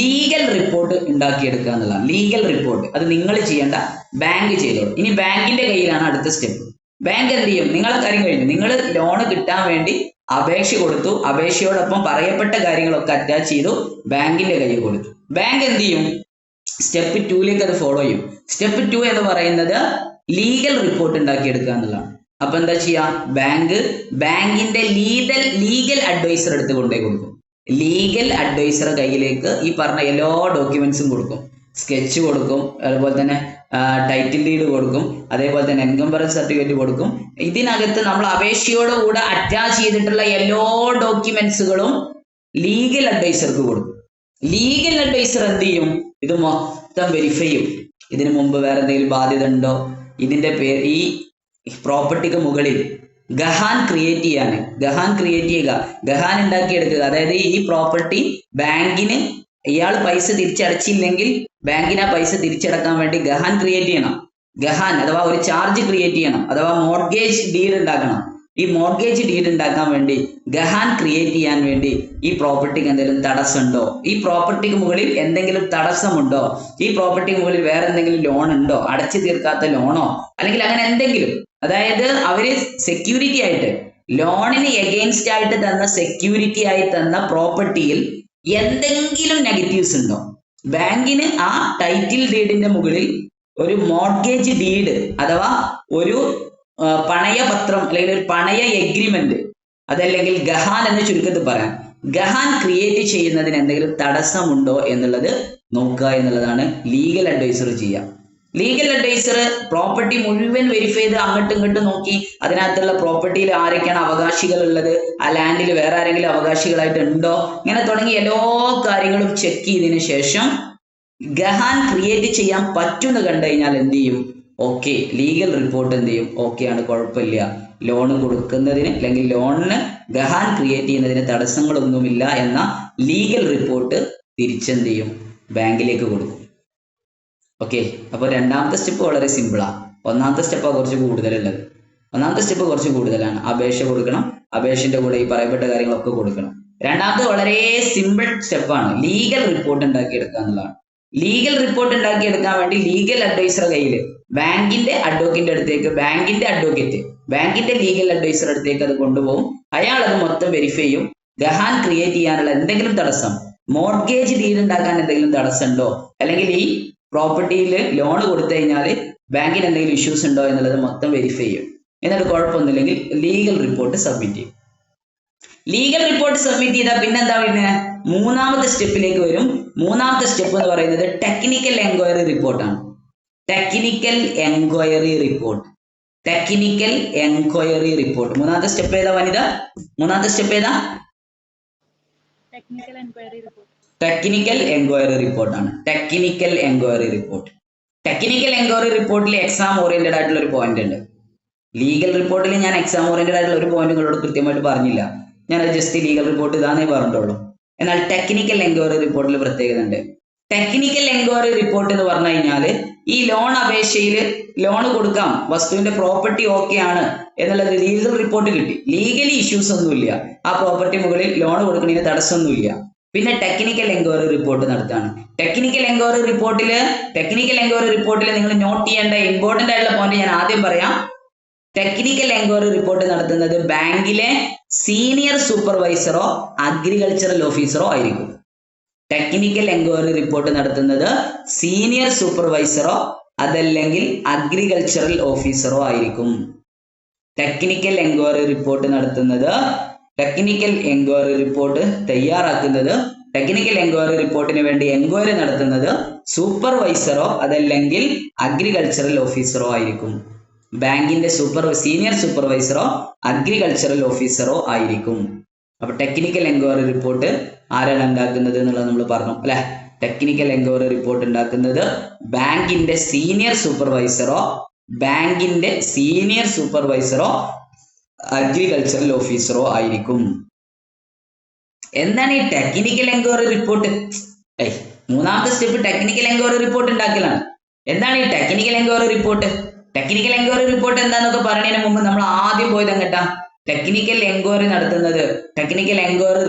ലീഗൽ റിപ്പോർട്ട് ഉണ്ടാക്കിയെടുക്കുക എന്നുള്ളതാണ്. ലീഗൽ റിപ്പോർട്ട് അത് നിങ്ങൾ ചെയ്യേണ്ട, ബാങ്ക് ചെയ്തോളൂ. ഇനി ബാങ്കിന്റെ കയ്യിലാണ് അടുത്ത സ്റ്റെപ്പ്. ബാങ്ക് എന്ത് ചെയ്യും? നിങ്ങളെ കാര്യം കഴിഞ്ഞു. നിങ്ങൾ ലോൺ കിട്ടാൻ വേണ്ടി അപേക്ഷ കൊടുത്തു. അപേക്ഷയോടൊപ്പം പറയപ്പെട്ട കാര്യങ്ങളൊക്കെ അറ്റാച്ച് ചെയ്തു, ബാങ്കിന്റെ കയ്യിൽ കൊടുത്തു. ബാങ്ക് എന്ത് ചെയ്യും? സ്റ്റെപ്പ് 2ലേക്ക് അത് ഫോളോ ചെയ്യും. സ്റ്റെപ്പ് 2 എന്ന് പറയുന്നത് ലീഗൽ റിപ്പോർട്ട് ഉണ്ടാക്കിയെടുക്കുക എന്നുള്ളതാണ്. അപ്പൊ എന്താ ചെയ്യാ? ബാങ്കിന്റെ ലീഗൽ അഡ്വൈസർ എടുത്ത് കൊണ്ടേ കൊടുക്കും. ലീഗൽ അഡ്വൈസർ കയ്യിലേക്ക് ഈ പറഞ്ഞ എല്ലാ ഡോക്യുമെന്റ്സും കൊടുക്കും. സ്കെച്ച് കൊടുക്കും, അതുപോലെ തന്നെ ടൈറ്റിൽ ഡീഡ് കൊടുക്കും, അതേപോലെ തന്നെ എൻകംബറൻസ് സർട്ടിഫിക്കറ്റ് കൊടുക്കും. ഇതിനകത്ത് നമ്മൾ അപേക്ഷയോടുകൂടെ അറ്റാച്ച് ചെയ്തിട്ടുള്ള എല്ലാ ഡോക്യുമെന്റ്സുകളും ലീഗൽ അഡ്വൈസർക്ക് കൊടുക്കും. ലീഗൽ അഡ്വൈസർ എന്ത് ചെയ്യും? ഇത് മൊത്തം വെരിഫൈ ചെയ്യും. ഇതിനു മുമ്പ് വേറെ എന്തെങ്കിലും ബാധ്യത ഉണ്ടോ, ഇതിന്റെ പേര് ഈ പ്രോപ്പർട്ടിക്ക് മുകളിൽ ഗഹാൻ ക്രിയേറ്റ് ചെയ്യുക, ഗഹാൻ ഉണ്ടാക്കിയെടുക്കുക. അതായത് ഈ പ്രോപ്പർട്ടി ബാങ്കിന് ഇയാൾ പൈസ തിരിച്ചടച്ചില്ലെങ്കിൽ ബാങ്കിന് ആ പൈസ തിരിച്ചടക്കാൻ വേണ്ടി ഗഹാൻ ക്രിയേറ്റ് ചെയ്യണം. ഗഹാൻ അഥവാ ഒരു ചാർജ് ക്രിയേറ്റ് ചെയ്യണം, അഥവാ മോർഗേജ് ഡീഡ് ഉണ്ടാക്കണം. ഈ മോർഗേജ് ഡീഡ് ഉണ്ടാക്കാൻ വേണ്ടി ഗഹാൻ ക്രിയേറ്റ് ചെയ്യാൻ വേണ്ടി ഈ പ്രോപ്പർട്ടിക്ക് എന്തെങ്കിലും തടസ്സമുണ്ടോ, ഈ പ്രോപ്പർട്ടിക്ക് മുകളിൽ എന്തെങ്കിലും തടസ്സമുണ്ടോ, ഈ പ്രോപ്പർട്ടിക്ക് മുകളിൽ വേറെ എന്തെങ്കിലും ലോൺ ഉണ്ടോ, അടച്ചു തീർക്കാത്ത ലോണോ, അല്ലെങ്കിൽ അങ്ങനെ എന്തെങ്കിലും, അതായത് അവര് സെക്യൂരിറ്റി ആയിട്ട് ലോണിന് എഗെയിൻസ്റ്റ് ആയിട്ട് തന്ന സെക്യൂരിറ്റി ആയി തന്ന പ്രോപ്പർട്ടിയിൽ എന്തെങ്കിലും നെഗറ്റീവ്സ് ഉണ്ടോ, ബാങ്കിന് ആ ടൈറ്റിൽ ഡീഡിന്റെ മുകളിൽ ഒരു മോർഗേജ് ഡീഡ് അഥവാ ഒരു പണയപത്രം അല്ലെങ്കിൽ ഒരു പണയ എഗ്രിമെന്റ്, അതല്ലെങ്കിൽ ഗഹാൻ എന്ന് ചുരുക്കത്തിൽ പറയാം, ഗഹാൻ ക്രിയേറ്റ് ചെയ്യുന്നതിന് എന്തെങ്കിലും തടസ്സമുണ്ടോ എന്നുള്ളത് നോക്കുക എന്നുള്ളതാണ് ലീഗൽ അഡ്വൈസർ ചെയ്യുക. ലീഗൽ അഡ്വൈസർ പ്രോപ്പർട്ടി മുഴുവൻ വെരിഫൈ ചെയ്ത് അങ്ങോട്ടും ഇങ്ങോട്ടും നോക്കി അതിനകത്തുള്ള പ്രോപ്പർട്ടിയിൽ ആരൊക്കെയാണ് അവകാശികൾ ഉള്ളത്, ആ ലാൻഡിൽ വേറെ ആരെങ്കിലും അവകാശികളായിട്ട് ഉണ്ടോ, ഇങ്ങനെ തുടങ്ങി എല്ലാ കാര്യങ്ങളും ചെക്ക് ചെയ്തതിനു ശേഷം ഗഹാൻ ക്രിയേറ്റ് ചെയ്യാൻ പറ്റുമെന്ന് കണ്ടു കഴിഞ്ഞാൽ എന്ത് ചെയ്യും? ഓക്കെ, ലീഗൽ റിപ്പോർട്ട് എന്ത് ചെയ്യും? ഓക്കെ ആണ്, കുഴപ്പമില്ല, ലോൺ കൊടുക്കുന്നതിന് അല്ലെങ്കിൽ ലോണിന് ഗഹാൻ ക്രിയേറ്റ് ചെയ്യുന്നതിന് തടസ്സങ്ങളൊന്നുമില്ല എന്ന ലീഗൽ റിപ്പോർട്ട് തിരിച്ചെന്ത് ചെയ്യും? ബാങ്കിലേക്ക് കൊടുക്കും. ഓക്കെ, അപ്പോൾ രണ്ടാമത്തെ സ്റ്റെപ്പ് വളരെ സിമ്പിളാണ്. ഒന്നാമത്തെ സ്റ്റെപ്പാണ് കുറച്ച് കൂടുതലുള്ളത്. ഒന്നാമത്തെ സ്റ്റെപ്പ് കുറച്ച് കൂടുതലാണ്. അപേക്ഷ കൊടുക്കണം, അപേക്ഷന്റെ കൂടെ ഈ പറയപ്പെട്ട കാര്യങ്ങളൊക്കെ കൊടുക്കണം. രണ്ടാമത്തെ വളരെ സിമ്പിൾ സ്റ്റെപ്പാണ്, ലീഗൽ റിപ്പോർട്ട് ഉണ്ടാക്കിയെടുക്കുക എന്നുള്ളതാണ്. ലീഗൽ റിപ്പോർട്ട് ഉണ്ടാക്കിയെടുക്കാൻ വേണ്ടി ലീഗൽ അഡ്വൈസറുടെ കയ്യിൽ ബാങ്കിന്റെ അഡ്വക്കേറ്റിന്റെ അടുത്തേക്ക് ബാങ്കിന്റെ ലീഗൽ അഡ്വൈസറുടെ അടുത്തേക്ക് അത് കൊണ്ടുപോകും. അയാൾ അത് മൊത്തം വെരിഫൈ ചെയ്യും. ഗഹാൻ ക്രിയേറ്റ് ചെയ്യാനുള്ള എന്തെങ്കിലും തടസ്സം, മോർഗേജ് ഡീഡ് ഉണ്ടാക്കാൻ എന്തെങ്കിലും തടസ്സം ഉണ്ടോ, അല്ലെങ്കിൽ ഈ പ്രോപ്പർട്ടിയിൽ ലോൺ കൊടുത്തു കഴിഞ്ഞാൽ ബാങ്കിന് എന്തെങ്കിലും ഇഷ്യൂസ് ഉണ്ടോ എന്നുള്ളത് മൊത്തം വെരിഫൈ ചെയ്യും. എന്നിട്ട് കുഴപ്പമൊന്നുമില്ലെങ്കിൽ ലീഗൽ റിപ്പോർട്ട് സബ്മിറ്റ് ചെയ്യും. ലീഗൽ റിപ്പോർട്ട് സബ്മിറ്റ് ചെയ്താൽ പിന്നെന്താ പിന്നെ മൂന്നാമത്തെ സ്റ്റെപ്പിലേക്ക് വരും. മൂന്നാമത്തെ സ്റ്റെപ്പ് എന്ന് പറയുന്നത് ടെക്നിക്കൽ എൻക്വയറി റിപ്പോർട്ടാണ്. ടെക്നിക്കൽ എൻക്വയറി റിപ്പോർട്ട് മൂന്നാമത്തെ സ്റ്റെപ്പ് ഏതാ വനിത? മൂന്നാമത്തെ സ്റ്റെപ്പ് ഏതാ? ടെക്നിക്കൽ എൻക്വയറി റിപ്പോർട്ടാണ്. ടെക്നിക്കൽ എൻക്വയറി റിപ്പോർട്ടിൽ എക്സാം ഓറിയന്റഡ് ആയിട്ടുള്ള ഒരു പോയിന്റ് ഉണ്ട്. ലീഗൽ റിപ്പോർട്ടിൽ ഞാൻ എക്സാം ഓറിയന്റഡ് ആയിട്ടുള്ള ഒരു പോയിന്റ് നിങ്ങളോട് കൃത്യമായിട്ട് പറഞ്ഞില്ല. ഞാനത് ജസ്റ്റ് ലീഗൽ റിപ്പോർട്ട് ഇതാന്നേ പറഞ്ഞിട്ടുള്ളൂ. എന്നാൽ ടെക്നിക്കൽ എൻക്വയറി റിപ്പോർട്ടിൽ പ്രത്യേകത ഉണ്ട്. ടെക്നിക്കൽ എൻക്വയറി റിപ്പോർട്ട് എന്ന് പറഞ്ഞു കഴിഞ്ഞാൽ ഈ ലോൺ അപേക്ഷയിൽ ലോൺ കൊടുക്കാം, വസ്തുവിന്റെ പ്രോപ്പർട്ടി ഓക്കെ ആണ് എന്നുള്ളത് ലീഗൽ റിപ്പോർട്ട് കിട്ടി, ലീഗലി ഇഷ്യൂസ് ഒന്നുമില്ല, ആ പ്രോപ്പർട്ടി മുകളിൽ ലോൺ കൊടുക്കുന്നതിന് തടസ്സമൊന്നുമില്ല. പിന്നെ ടെക്നിക്കൽ എൻക്വയറി റിപ്പോർട്ട് നടത്താണ്. ടെക്നിക്കൽ എൻക്വയറി റിപ്പോർട്ടിൽ നിങ്ങൾ നോട്ട് ചെയ്യേണ്ട ഇമ്പോർട്ടന്റ് ആയിട്ടുള്ള പോയിന്റ് ഞാൻ ആദ്യം പറയാം. ടെക്നിക്കൽ എൻക്വയറി റിപ്പോർട്ട് നടത്തുന്നത് ബാങ്കിലെ സീനിയർ സൂപ്പർവൈസറോ അഗ്രികൾച്ചറൽ ഓഫീസറോ ആയിരിക്കും. ടെക്നിക്കൽ എൻക്വയറി റിപ്പോർട്ട് നടത്തുന്നത് സീനിയർ സൂപ്പർവൈസറോ അതല്ലെങ്കിൽ അഗ്രികൾച്ചറൽ ഓഫീസറോ ആയിരിക്കും. ടെക്നിക്കൽ എൻക്വയറി റിപ്പോർട്ട് തയ്യാറാക്കുന്നത്, ടെക്നിക്കൽ എൻക്വയറി റിപ്പോർട്ടിന് വേണ്ടി എൻക്വയറി നടത്തുന്നത് സൂപ്പർവൈസറോ അതല്ലെങ്കിൽ അഗ്രികൾച്ചറൽ ഓഫീസറോ ആയിരിക്കും. ബാങ്കിന്റെ സീനിയർ സൂപ്പർവൈസറോ അഗ്രികൾച്ചറൽ ഓഫീസറോ ആയിരിക്കും. അപ്പൊ ടെക്നിക്കൽ എൻക്വയറി റിപ്പോർട്ട് ആരാണ് ഉണ്ടാക്കുന്നത് എന്നുള്ളത് നമ്മൾ പറഞ്ഞു അല്ലെ. ടെക്നിക്കൽ എൻക്വയറി റിപ്പോർട്ട് ഉണ്ടാക്കുന്നത് ബാങ്കിന്റെ സീനിയർ സൂപ്പർവൈസറോ അഗ്രികൾച്ചറൽ ഓഫീസറോ ആയിരിക്കും. എന്താണ് ഈ ടെക്നിക്കൽ എൻക്വയറി റിപ്പോർട്ട്? മൂന്നാമത്തെ സ്റ്റെപ്പ് ടെക്നിക്കൽ എൻക്വയറി റിപ്പോർട്ട് ഉണ്ടാക്കലാണ്. എന്താണ് ഈ technical enquiry report? Technical enquiry report എന്താന്നൊക്കെ പറയുന്നതിന് മുമ്പ് നമ്മൾ ആദ്യം പോയത് എങ്ങട്ടാ? ടെക്നിക്കൽ എൻക്വയറി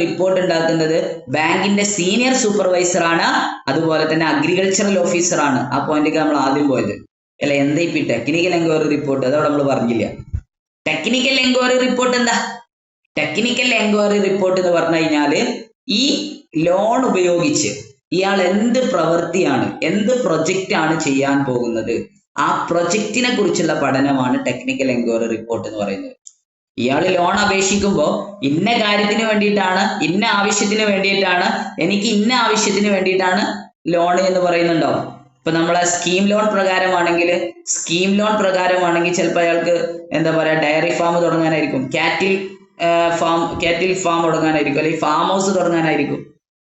റിപ്പോർട്ട് ഉണ്ടാക്കുന്നത് ബാങ്കിന്റെ സീനിയർ സൂപ്പർവൈസർ ആണ്, അതുപോലെ തന്നെ അഗ്രികൾച്ചറൽ ഓഫീസർ ആണ്. ആ പോയിന്റിലേക്ക് നമ്മൾ ആദ്യം പോയത് അല്ല. എന്താ ഇപ്പൊ ടെക്നിക്കൽ എൻക്വയറി റിപ്പോർട്ട്? അതോടെ നമ്മൾ പറഞ്ഞില്ല. ടെക്നിക്കൽ എൻക്വയറി റിപ്പോർട്ട് എന്താ? ടെക്നിക്കൽ എൻക്വയറി റിപ്പോർട്ട് എന്ന് പറഞ്ഞു കഴിഞ്ഞാല് ഈ ലോൺ ഉപയോഗിച്ച് ഇയാൾ എന്ത് പ്രവൃത്തിയാണ്, എന്ത് പ്രൊജക്റ്റ് ആണ് ചെയ്യാൻ പോകുന്നത്, ആ പ്രൊജക്റ്റിനെ കുറിച്ചുള്ള പഠനമാണ് ടെക്നിക്കൽ എൻക്വയറി റിപ്പോർട്ട് എന്ന് പറയുന്നത്. ഇയാൾ ലോൺ അപേക്ഷിക്കുമ്പോൾ ഇന്ന കാര്യത്തിന് വേണ്ടിയിട്ടാണ്, ഇന്ന ആവശ്യത്തിന് വേണ്ടിയിട്ടാണ്, എനിക്ക് ഇന്ന ആവശ്യത്തിന് വേണ്ടിയിട്ടാണ് ലോൺ എന്ന് പറയുന്നുണ്ടാവും. ഇപ്പൊ നമ്മളെ സ്കീം ലോൺ പ്രകാരമാണെങ്കിൽ ചിലപ്പോൾ അയാൾക്ക് എന്താ പറയാ ഡയറി ഫാം തുടങ്ങാനായിരിക്കും, കാറ്റിൽ ഫാം തുടങ്ങാനായിരിക്കും, അല്ലെങ്കിൽ ഫാം ഹൗസ് തുടങ്ങാനായിരിക്കും,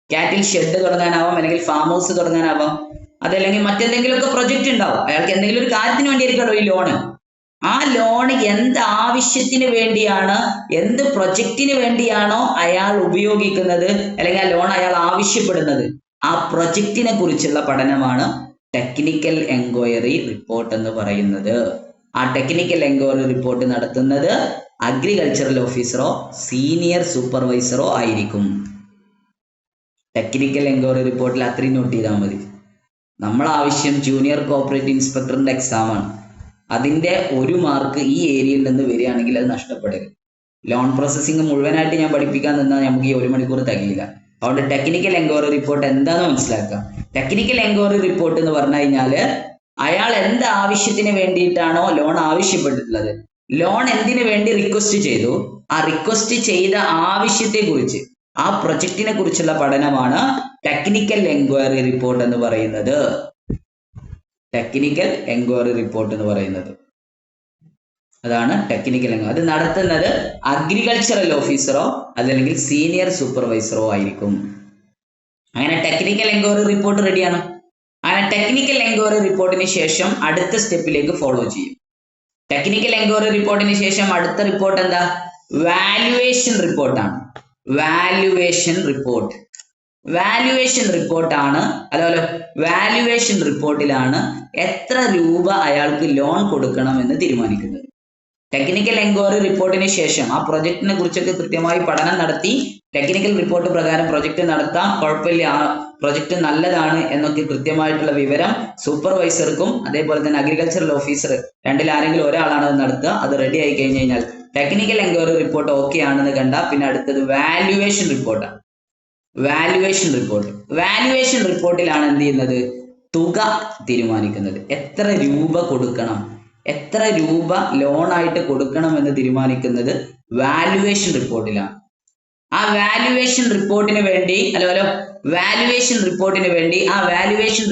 കാറ്റിൽ ഷെഡ് തുടങ്ങാനാവാം, അല്ലെങ്കിൽ ഫാം ഹൗസ് തുടങ്ങാനാവാം, അതല്ലെങ്കിൽ മറ്റെന്തെങ്കിലുമൊക്കെ പ്രൊജക്റ്റ് ഉണ്ടാവും. അയാൾക്ക് എന്തെങ്കിലും ഒരു കാര്യത്തിന് വേണ്ടിയായിരിക്കുമല്ലോ ഈ ലോണ്. ആ ലോൺ എന്ത് ആവശ്യത്തിന് വേണ്ടിയാണ്, എന്ത് പ്രൊജക്റ്റിന് വേണ്ടിയാണോ അയാൾ ഉപയോഗിക്കുന്നത്, അല്ലെങ്കിൽ ആ ലോൺ അയാൾ ആവശ്യപ്പെടുന്നത്, ആ പ്രൊജക്റ്റിനെ കുറിച്ചുള്ള പഠനമാണ് ടെക്നിക്കൽ എൻക്വയറി റിപ്പോർട്ട് എന്ന് പറയുന്നത്. ആ ടെക്നിക്കൽ എൻക്വയറി റിപ്പോർട്ട് നടത്തുന്നത് അഗ്രികൾച്ചറൽ ഓഫീസറോ സീനിയർ സൂപ്പർവൈസറോ ആയിരിക്കും. ടെക്നിക്കൽ എൻക്വയറി റിപ്പോർട്ടിൽ അത്രയും നോട്ട് ചെയ്താൽ മതി. നമ്മളെ ആവശ്യം ജൂനിയർ കോർപ്പറേറ്റ് ഇൻസ്പെക്ടറിന്റെ എക്സാം ആണ്. അതിന്റെ 1 മാർക്ക് ഈ ഏരിയയിൽ നിന്ന് വരികയാണെങ്കിൽ അത് നഷ്ടപ്പെടരുത്. ലോൺ പ്രോസസ്സിംഗ് മുഴുവനായിട്ട് ഞാൻ പഠിപ്പിക്കാൻ നിന്നാൽ നമുക്ക് ഈ 1 മണിക്കൂർ തികയില്ല. അതുകൊണ്ട് ടെക്നിക്കൽ എൻക്വയറി റിപ്പോർട്ട് എന്താണെന്ന് മനസ്സിലാക്കാം. ടെക്നിക്കൽ എൻക്വയറി റിപ്പോർട്ട് എന്ന് പറഞ്ഞു കഴിഞ്ഞാല് അയാൾ എന്ത് ആവശ്യത്തിന് വേണ്ടിയിട്ടാണോ ലോൺ ആവശ്യപ്പെട്ടിട്ടുള്ളത്, ലോൺ എന്തിനു വേണ്ടി റിക്വസ്റ്റ് ചെയ്തു, ആ റിക്വസ്റ്റ് ചെയ്ത ആവശ്യത്തെ കുറിച്ച്, ആ പ്രൊജക്റ്റിനെ കുറിച്ചുള്ള പഠനമാണ് ടെക്നിക്കൽ എൻക്വയറി റിപ്പോർട്ട് എന്ന് പറയുന്നത്. ടെക്നിക്കൽ എൻക്വയറി റിപ്പോർട്ട് എന്ന് പറയുന്നത് അതാണ് ടെക്നിക്കൽ എൻക്വയറി. അത് നടത്തുന്നത് അഗ്രികൾച്ചറൽ ഓഫീസറോ അതല്ലെങ്കിൽ സീനിയർ സൂപ്പർവൈസറോ ആയിരിക്കും. അങ്ങനെ ടെക്നിക്കൽ എൻക്വയറി റിപ്പോർട്ട് റെഡിയാണ്. അങ്ങനെ ടെക്നിക്കൽ എൻക്വയറി റിപ്പോർട്ടിന് ശേഷം അടുത്ത സ്റ്റെപ്പിലേക്ക് ഫോളോ ചെയ്യും. ടെക്നിക്കൽ എൻക്വയറി റിപ്പോർട്ടിന് ശേഷം അടുത്ത റിപ്പോർട്ട് എന്താ? വാല്യുവേഷൻ റിപ്പോർട്ടാണ്. വാല്യുവേഷൻ റിപ്പോർട്ടാണ്. വാല്യുവേഷൻ റിപ്പോർട്ടിലാണ് എത്ര രൂപ അയാൾക്ക് ലോൺ കൊടുക്കണം എന്ന് തീരുമാനിക്കുന്നത്. ടെക്നിക്കൽ എൻക്വയറി റിപ്പോർട്ടിന് ശേഷം ആ പ്രൊജക്ടിനെ കുറിച്ചൊക്കെ കൃത്യമായി പഠനം നടത്തി ടെക്നിക്കൽ റിപ്പോർട്ട് പ്രകാരം പ്രൊജക്ട് നടത്താം, കുഴപ്പമില്ല, ആ പ്രൊജക്ട് നല്ലതാണ് എന്നൊക്കെ കൃത്യമായിട്ടുള്ള വിവരം സൂപ്പർവൈസർക്കും അതേപോലെ തന്നെ അഗ്രികൾച്ചറൽ ഓഫീസർ രണ്ടിൽ ആരെങ്കിലും ഒരാളാണ് അത് നടത്തുക. അത് റെഡി ആയി കഴിഞ്ഞ് കഴിഞ്ഞാൽ ടെക്നിക്കൽ എൻക്വയറി റിപ്പോർട്ട് ഓക്കെ ആണെന്ന് കണ്ടാൽ പിന്നെ അടുത്തത് വാല്യുവേഷൻ റിപ്പോർട്ടാണ്. വാല്യുവേഷൻ റിപ്പോർട്ടിലാണ് എന്ത് ചെയ്യുന്നത്? തുക തീരുമാനിക്കുന്നത്. എത്ര രൂപ കൊടുക്കണം, എത്ര രൂപ ലോൺ ആയിട്ട് കൊടുക്കണം എന്ന് തീരുമാനിക്കുന്നത് വാല്യുവേഷൻ റിപ്പോർട്ടിലാണ്. ആ വാല്യുവേഷൻ റിപ്പോർട്ടിന് വേണ്ടി വാല്യുവേഷൻ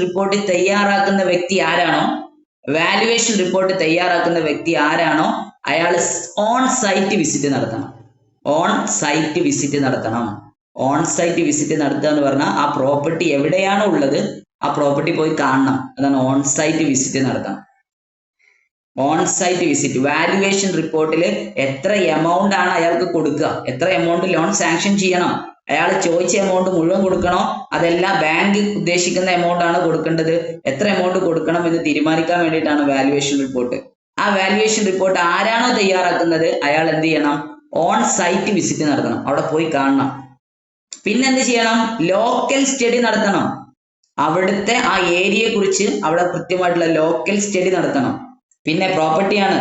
റിപ്പോർട്ട് തയ്യാറാക്കുന്ന വ്യക്തി ആരാണോ അയാൾ ഓൺ സൈറ്റ് വിസിറ്റ് നടത്തണം. ഓൺ സൈറ്റ് വിസിറ്റ് നടത്തുക എന്ന് പറഞ്ഞാൽ ആ പ്രോപ്പർട്ടി എവിടെയാണോ ഉള്ളത് ആ പ്രോപ്പർട്ടി പോയി കാണണം. അതാണ് ഓൺ സൈറ്റ് വിസിറ്റ് നടത്തണം. On site visit. വാല്യുവേഷൻ റിപ്പോർട്ടിൽ എത്ര എമൗണ്ട് ആണ് അയാൾക്ക് കൊടുക്കുക, എത്ര എമൗണ്ട് ലോൺ സാങ്ഷൻ ചെയ്യണം, അയാൾ ചോദിച്ച എമൗണ്ട് മുഴുവൻ കൊടുക്കണോ അതല്ല ബാങ്ക് ഉദ്ദേശിക്കുന്ന എമൗണ്ട് ആണ് കൊടുക്കേണ്ടത്, എത്ര എമൗണ്ട് കൊടുക്കണം എന്ന് തീരുമാനിക്കാൻ വേണ്ടിയിട്ടാണ് വാല്യുവേഷൻ റിപ്പോർട്ട്. ആ വാല്യുവേഷൻ റിപ്പോർട്ട് ആരാണോ തയ്യാറാക്കുന്നത് അയാൾ എന്ത് ചെയ്യണം? ഓൺ സൈറ്റ് വിസിറ്റ് നടത്തണം, അവിടെ പോയി കാണണം. പിന്നെ എന്ത് ചെയ്യണം? ലോക്കൽ സ്റ്റഡി നടത്തണം. അവിടുത്തെ ആ ഏരിയയെ കുറിച്ച് അവിടെ കൃത്യമായിട്ടുള്ള ലോക്കൽ സ്റ്റഡി നടത്തണം. പിന്നെ പ്രോപ്പർട്ടിയാണ്,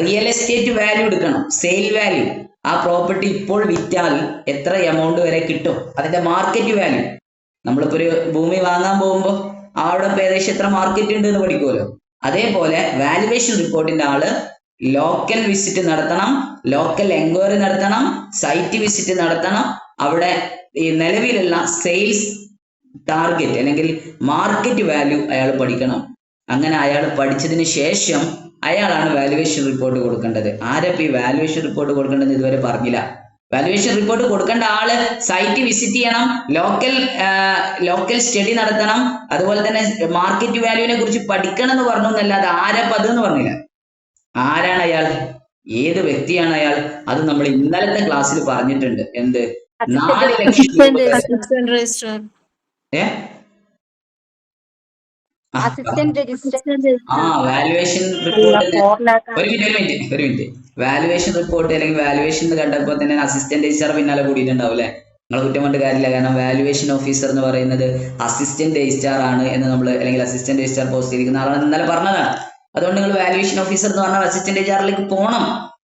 റിയൽ എസ്റ്റേറ്റ് വാല്യൂ എടുക്കണം, സെയിൽ വാല്യൂ. ആ പ്രോപ്പർട്ടി ഇപ്പോൾ വിറ്റാൽ എത്ര എമൗണ്ട് വരെ കിട്ടും, അതിന്റെ മാർക്കറ്റ് വാല്യൂ. നമ്മളിപ്പോ ഒരു ഭൂമി വാങ്ങാൻ പോകുമ്പോൾ അവിടെ ഏകദേശം എത്ര മാർക്കറ്റ് ഉണ്ട് എന്ന് പഠിക്കുമല്ലോ. അതേപോലെ വാല്യുവേഷൻ റിപ്പോർട്ടിന്റെ ആള് ലോക്കൽ വിസിറ്റ് നടത്തണം, ലോക്കൽ എൻക്വയറി നടത്തണം, സൈറ്റ് വിസിറ്റ് നടത്തണം. അവിടെ ഈ നിലവിലുള്ള സെയിൽസ് ടാർഗറ്റ് അല്ലെങ്കിൽ മാർക്കറ്റ് വാല്യൂ അയാൾ പഠിക്കണം. അങ്ങനെ അയാൾ പഠിച്ചതിന് ശേഷം അയാളാണ് വാല്യുവേഷൻ റിപ്പോർട്ട് കൊടുക്കേണ്ടത്. ആരപ്പോ ഈ വാല്യുവേഷൻ റിപ്പോർട്ട് കൊടുക്കേണ്ടത് ഇതുവരെ പറഞ്ഞില്ല. വാല്യുവേഷൻ റിപ്പോർട്ട് കൊടുക്കേണ്ട ആള് സൈറ്റ് വിസിറ്റ് ചെയ്യണം, ലോക്കൽ സ്റ്റഡി നടത്തണം, അതുപോലെ തന്നെ മാർക്കറ്റ് വാല്യൂവിനെ കുറിച്ച് പഠിക്കണം എന്ന് പറഞ്ഞു എന്നല്ലാതെ ആരപ്പോ അതെന്ന് പറഞ്ഞില്ല. ആരാണ് അയാൾ, ഏത് വ്യക്തിയാണ് അയാൾ, അത് നമ്മൾ ഇന്നലത്തെ ക്ലാസ്സിൽ പറഞ്ഞിട്ടുണ്ട്. എന്ത്? 4 ലക്ഷം രൂപ. Valuation report. ഒരു മിനിറ്റ്. വാല്യുവേഷൻ റിപ്പോർട്ട് അല്ലെങ്കിൽ വാല്യുവേഷൻ എന്ന് കണ്ടപ്പോൾ തന്നെ അസിസ്റ്റന്റ് രജിസ്ട്രാർ പിന്നാലെ കൂടിയിട്ടുണ്ടാവും അല്ലെ? നിങ്ങൾ കുറ്റം കൊണ്ട് കാര്യമില്ല. കാരണം വാല്യുവേഷൻ ഓഫീസർ എന്ന് പറയുന്നത് അസിസ്റ്റന്റ് രജിസ്ട്രാർ ആണ് എന്ന് നമ്മൾ, അല്ലെങ്കിൽ അസിസ്റ്റന്റ് രജിസ്ട്രാർ പോസ്റ്റ് ചെയ്തിരിക്കുന്ന ആളാണ് ഇന്നലെ പറഞ്ഞതാണ്. അതുകൊണ്ട് നിങ്ങൾ വാല്യുവേഷൻ ഓഫീസർ എന്ന് പറഞ്ഞാൽ അസിസ്റ്റന്റ് രജിസ്ട്രാറിലേക്ക് പോകണം.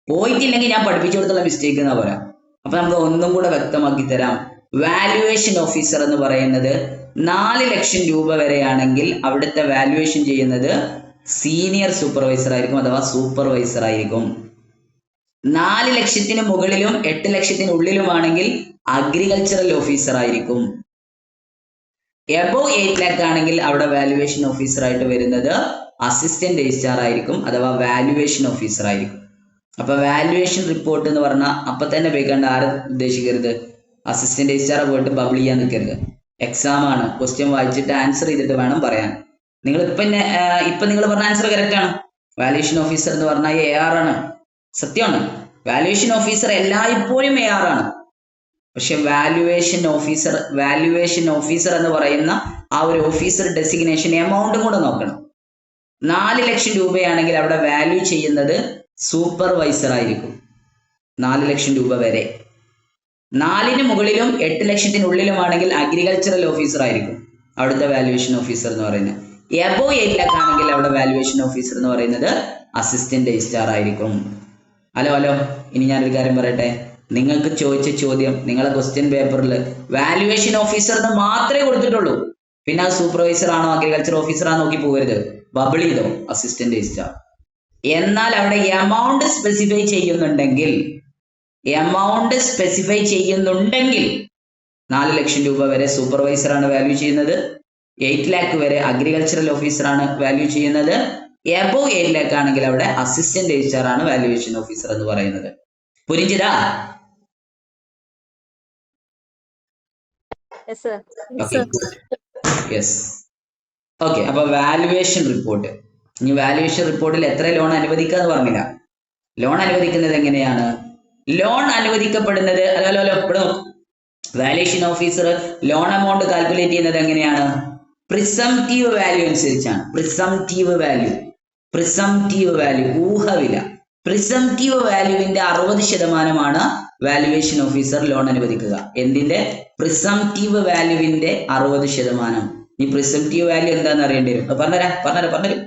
പോയിട്ടില്ലെങ്കിൽ ഞാൻ പഠിപ്പിച്ചു കൊടുത്തുള്ള മിസ്റ്റേക്ക് എന്നാ പറയാം. അപ്പൊ നമുക്ക് ഒന്നും കൂടെ വ്യക്തമാക്കി തരാം. വാല്യുവേഷൻ ഓഫീസർ എന്ന് പറയുന്നത് 4 ലക്ഷം രൂപ വരെയാണെങ്കിൽ അവിടുത്തെ വാല്യുവേഷൻ ചെയ്യുന്നത് സീനിയർ സൂപ്പർവൈസർ ആയിരിക്കും, അഥവാ സൂപ്പർവൈസർ ആയിരിക്കും. 4 ലക്ഷത്തിന് മുകളിലും 8 ലക്ഷത്തിനുള്ളിലുമാണെങ്കിൽ അഗ്രികൾച്ചറൽ ഓഫീസർ ആയിരിക്കും. എബോവ് 8 lakh ആണെങ്കിൽ അവിടെ വാല്യുവേഷൻ ഓഫീസർ ആയിട്ട് വരുന്നത് അസിസ്റ്റന്റ് രജിസ്ട്രാർ ആയിരിക്കും, അഥവാ വാല്യുവേഷൻ ഓഫീസർ ആയിരിക്കും. അപ്പൊ വാല്യുവേഷൻ റിപ്പോർട്ട് എന്ന് പറഞ്ഞാൽ അപ്പൊ തന്നെ ഉപയോഗിക്കേണ്ട ആരും ഉദ്ദേശിക്കരുത്, അസിസ്റ്റന്റ് രജിസ്ട്രാർ പോയിട്ട് ബബിൾ ചെയ്യാൻ നിൽക്കരുത്. എക്സാം ആണ്, ക്വസ്റ്റ്യൻ വായിച്ചിട്ട് ആൻസർ ചെയ്തിട്ട് വേണം പറയാൻ. നിങ്ങൾ ഇപ്പൊ നിങ്ങൾ പറഞ്ഞ ആൻസർ കറക്റ്റ് ആണ്. വാല്യുവേഷൻ ഓഫീസർ എന്ന് പറഞ്ഞാൽ AR ആണ്, സത്യമാണ്. വാല്യുവേഷൻ ഓഫീസർ എല്ലായ്പ്പോഴും AR ആണ്. പക്ഷെ വാല്യുവേഷൻ ഓഫീസർ എന്ന് പറയുന്ന ആ ഒരു ഓഫീസർ ഡെസിഗ്നേഷൻ എമൗണ്ടും കൂടെ നോക്കണം. 4 ലക്ഷം രൂപയാണെങ്കിൽ അവിടെ വാല്യൂ ചെയ്യുന്നത് സൂപ്പർവൈസർ ആയിരിക്കും. 4 ലക്ഷം രൂപ വരെ. 4-ന് മുകളിലും 8 ലക്ഷത്തിനുള്ളിലുമാണെങ്കിൽ അഗ്രികൾച്ചറൽ ഓഫീസർ ആയിരിക്കും അവിടുത്തെ വാല്യുവേഷൻ ഓഫീസർ എന്ന് പറയുന്നത്. എബോവ് 8 lakh ആണെങ്കിൽ അവിടെ വാല്യുവേഷൻ ഓഫീസർ എന്ന് പറയുന്നത് അസിസ്റ്റന്റ് രജിസ്ട്രാർ ആയിരിക്കും. ഹലോ, ഇനി ഞാനൊരു കാര്യം പറയട്ടെ. നിങ്ങൾക്ക് ചോദിച്ച ചോദ്യം നിങ്ങളെ ക്വസ്റ്റ്യൻ പേപ്പറിൽ വാല്യുവേഷൻ ഓഫീസർ എന്ന് മാത്രമേ കൊടുത്തിട്ടുള്ളൂ. പിന്നെ അത് സൂപ്പർവൈസർ ആണോ അഗ്രികൾച്ചർ ഓഫീസർ ആണോ നോക്കി പോകരുത്, ബബിൾ ചെയ്തോ അസിസ്റ്റന്റ് രജിസ്ട്രാർ. എന്നാൽ അവിടെ എമൗണ്ട് സ്പെസിഫൈ ചെയ്യുന്നുണ്ടെങ്കിൽ 4 ലക്ഷം രൂപ വരെ സൂപ്പർവൈസർ ആണ് വാല്യൂ ചെയ്യുന്നത്, 8 lakh വരെ അഗ്രികൾച്ചറൽ ഓഫീസർ ആണ് വാല്യൂ ചെയ്യുന്നത്, എബോവ് 8 lakh ആണെങ്കിൽ അവിടെ അസിസ്റ്റന്റ് രജിസ്ട്രാർ ആണ് വാല്യുവേഷൻ ഓഫീസർ എന്ന് പറയുന്നത്. പുരിഞ്ചിതാ? യെസ്. ഓക്കെ. അപ്പൊ വാല്യുവേഷൻ റിപ്പോർട്ട്. ഇനി വാല്യുവേഷൻ റിപ്പോർട്ടിൽ എത്ര ലോൺ അനുവദിക്കുക എന്ന് പറഞ്ഞില്ല. ലോൺ അനുവദിക്കുന്നത് എങ്ങനെയാണ്? ലോൺ അനുവദിക്കപ്പെടുന്നത് valuation officer loan amount calculate ചെയ്യുന്നത് എങ്ങനെയാണ്? പ്രിസംറ്റീവ് വാല്യൂ അനുസരിച്ചാണ്. പ്രിസംറ്റീവ് വാല്യൂ ഊഹവില. പ്രിസംറ്റീവ് വാല്യൂവിന്റെ 60% വാല്യുവേഷൻ ഓഫീസർ ലോൺ അനുവദിക്കുക. എന്തിന്റെ? പ്രിസംറ്റീവ് വാല്യൂവിന്റെ 60%. ഈ പ്രിസംറ്റീവ് വാല്യൂ എന്താന്ന് അറിയേണ്ടി വരും.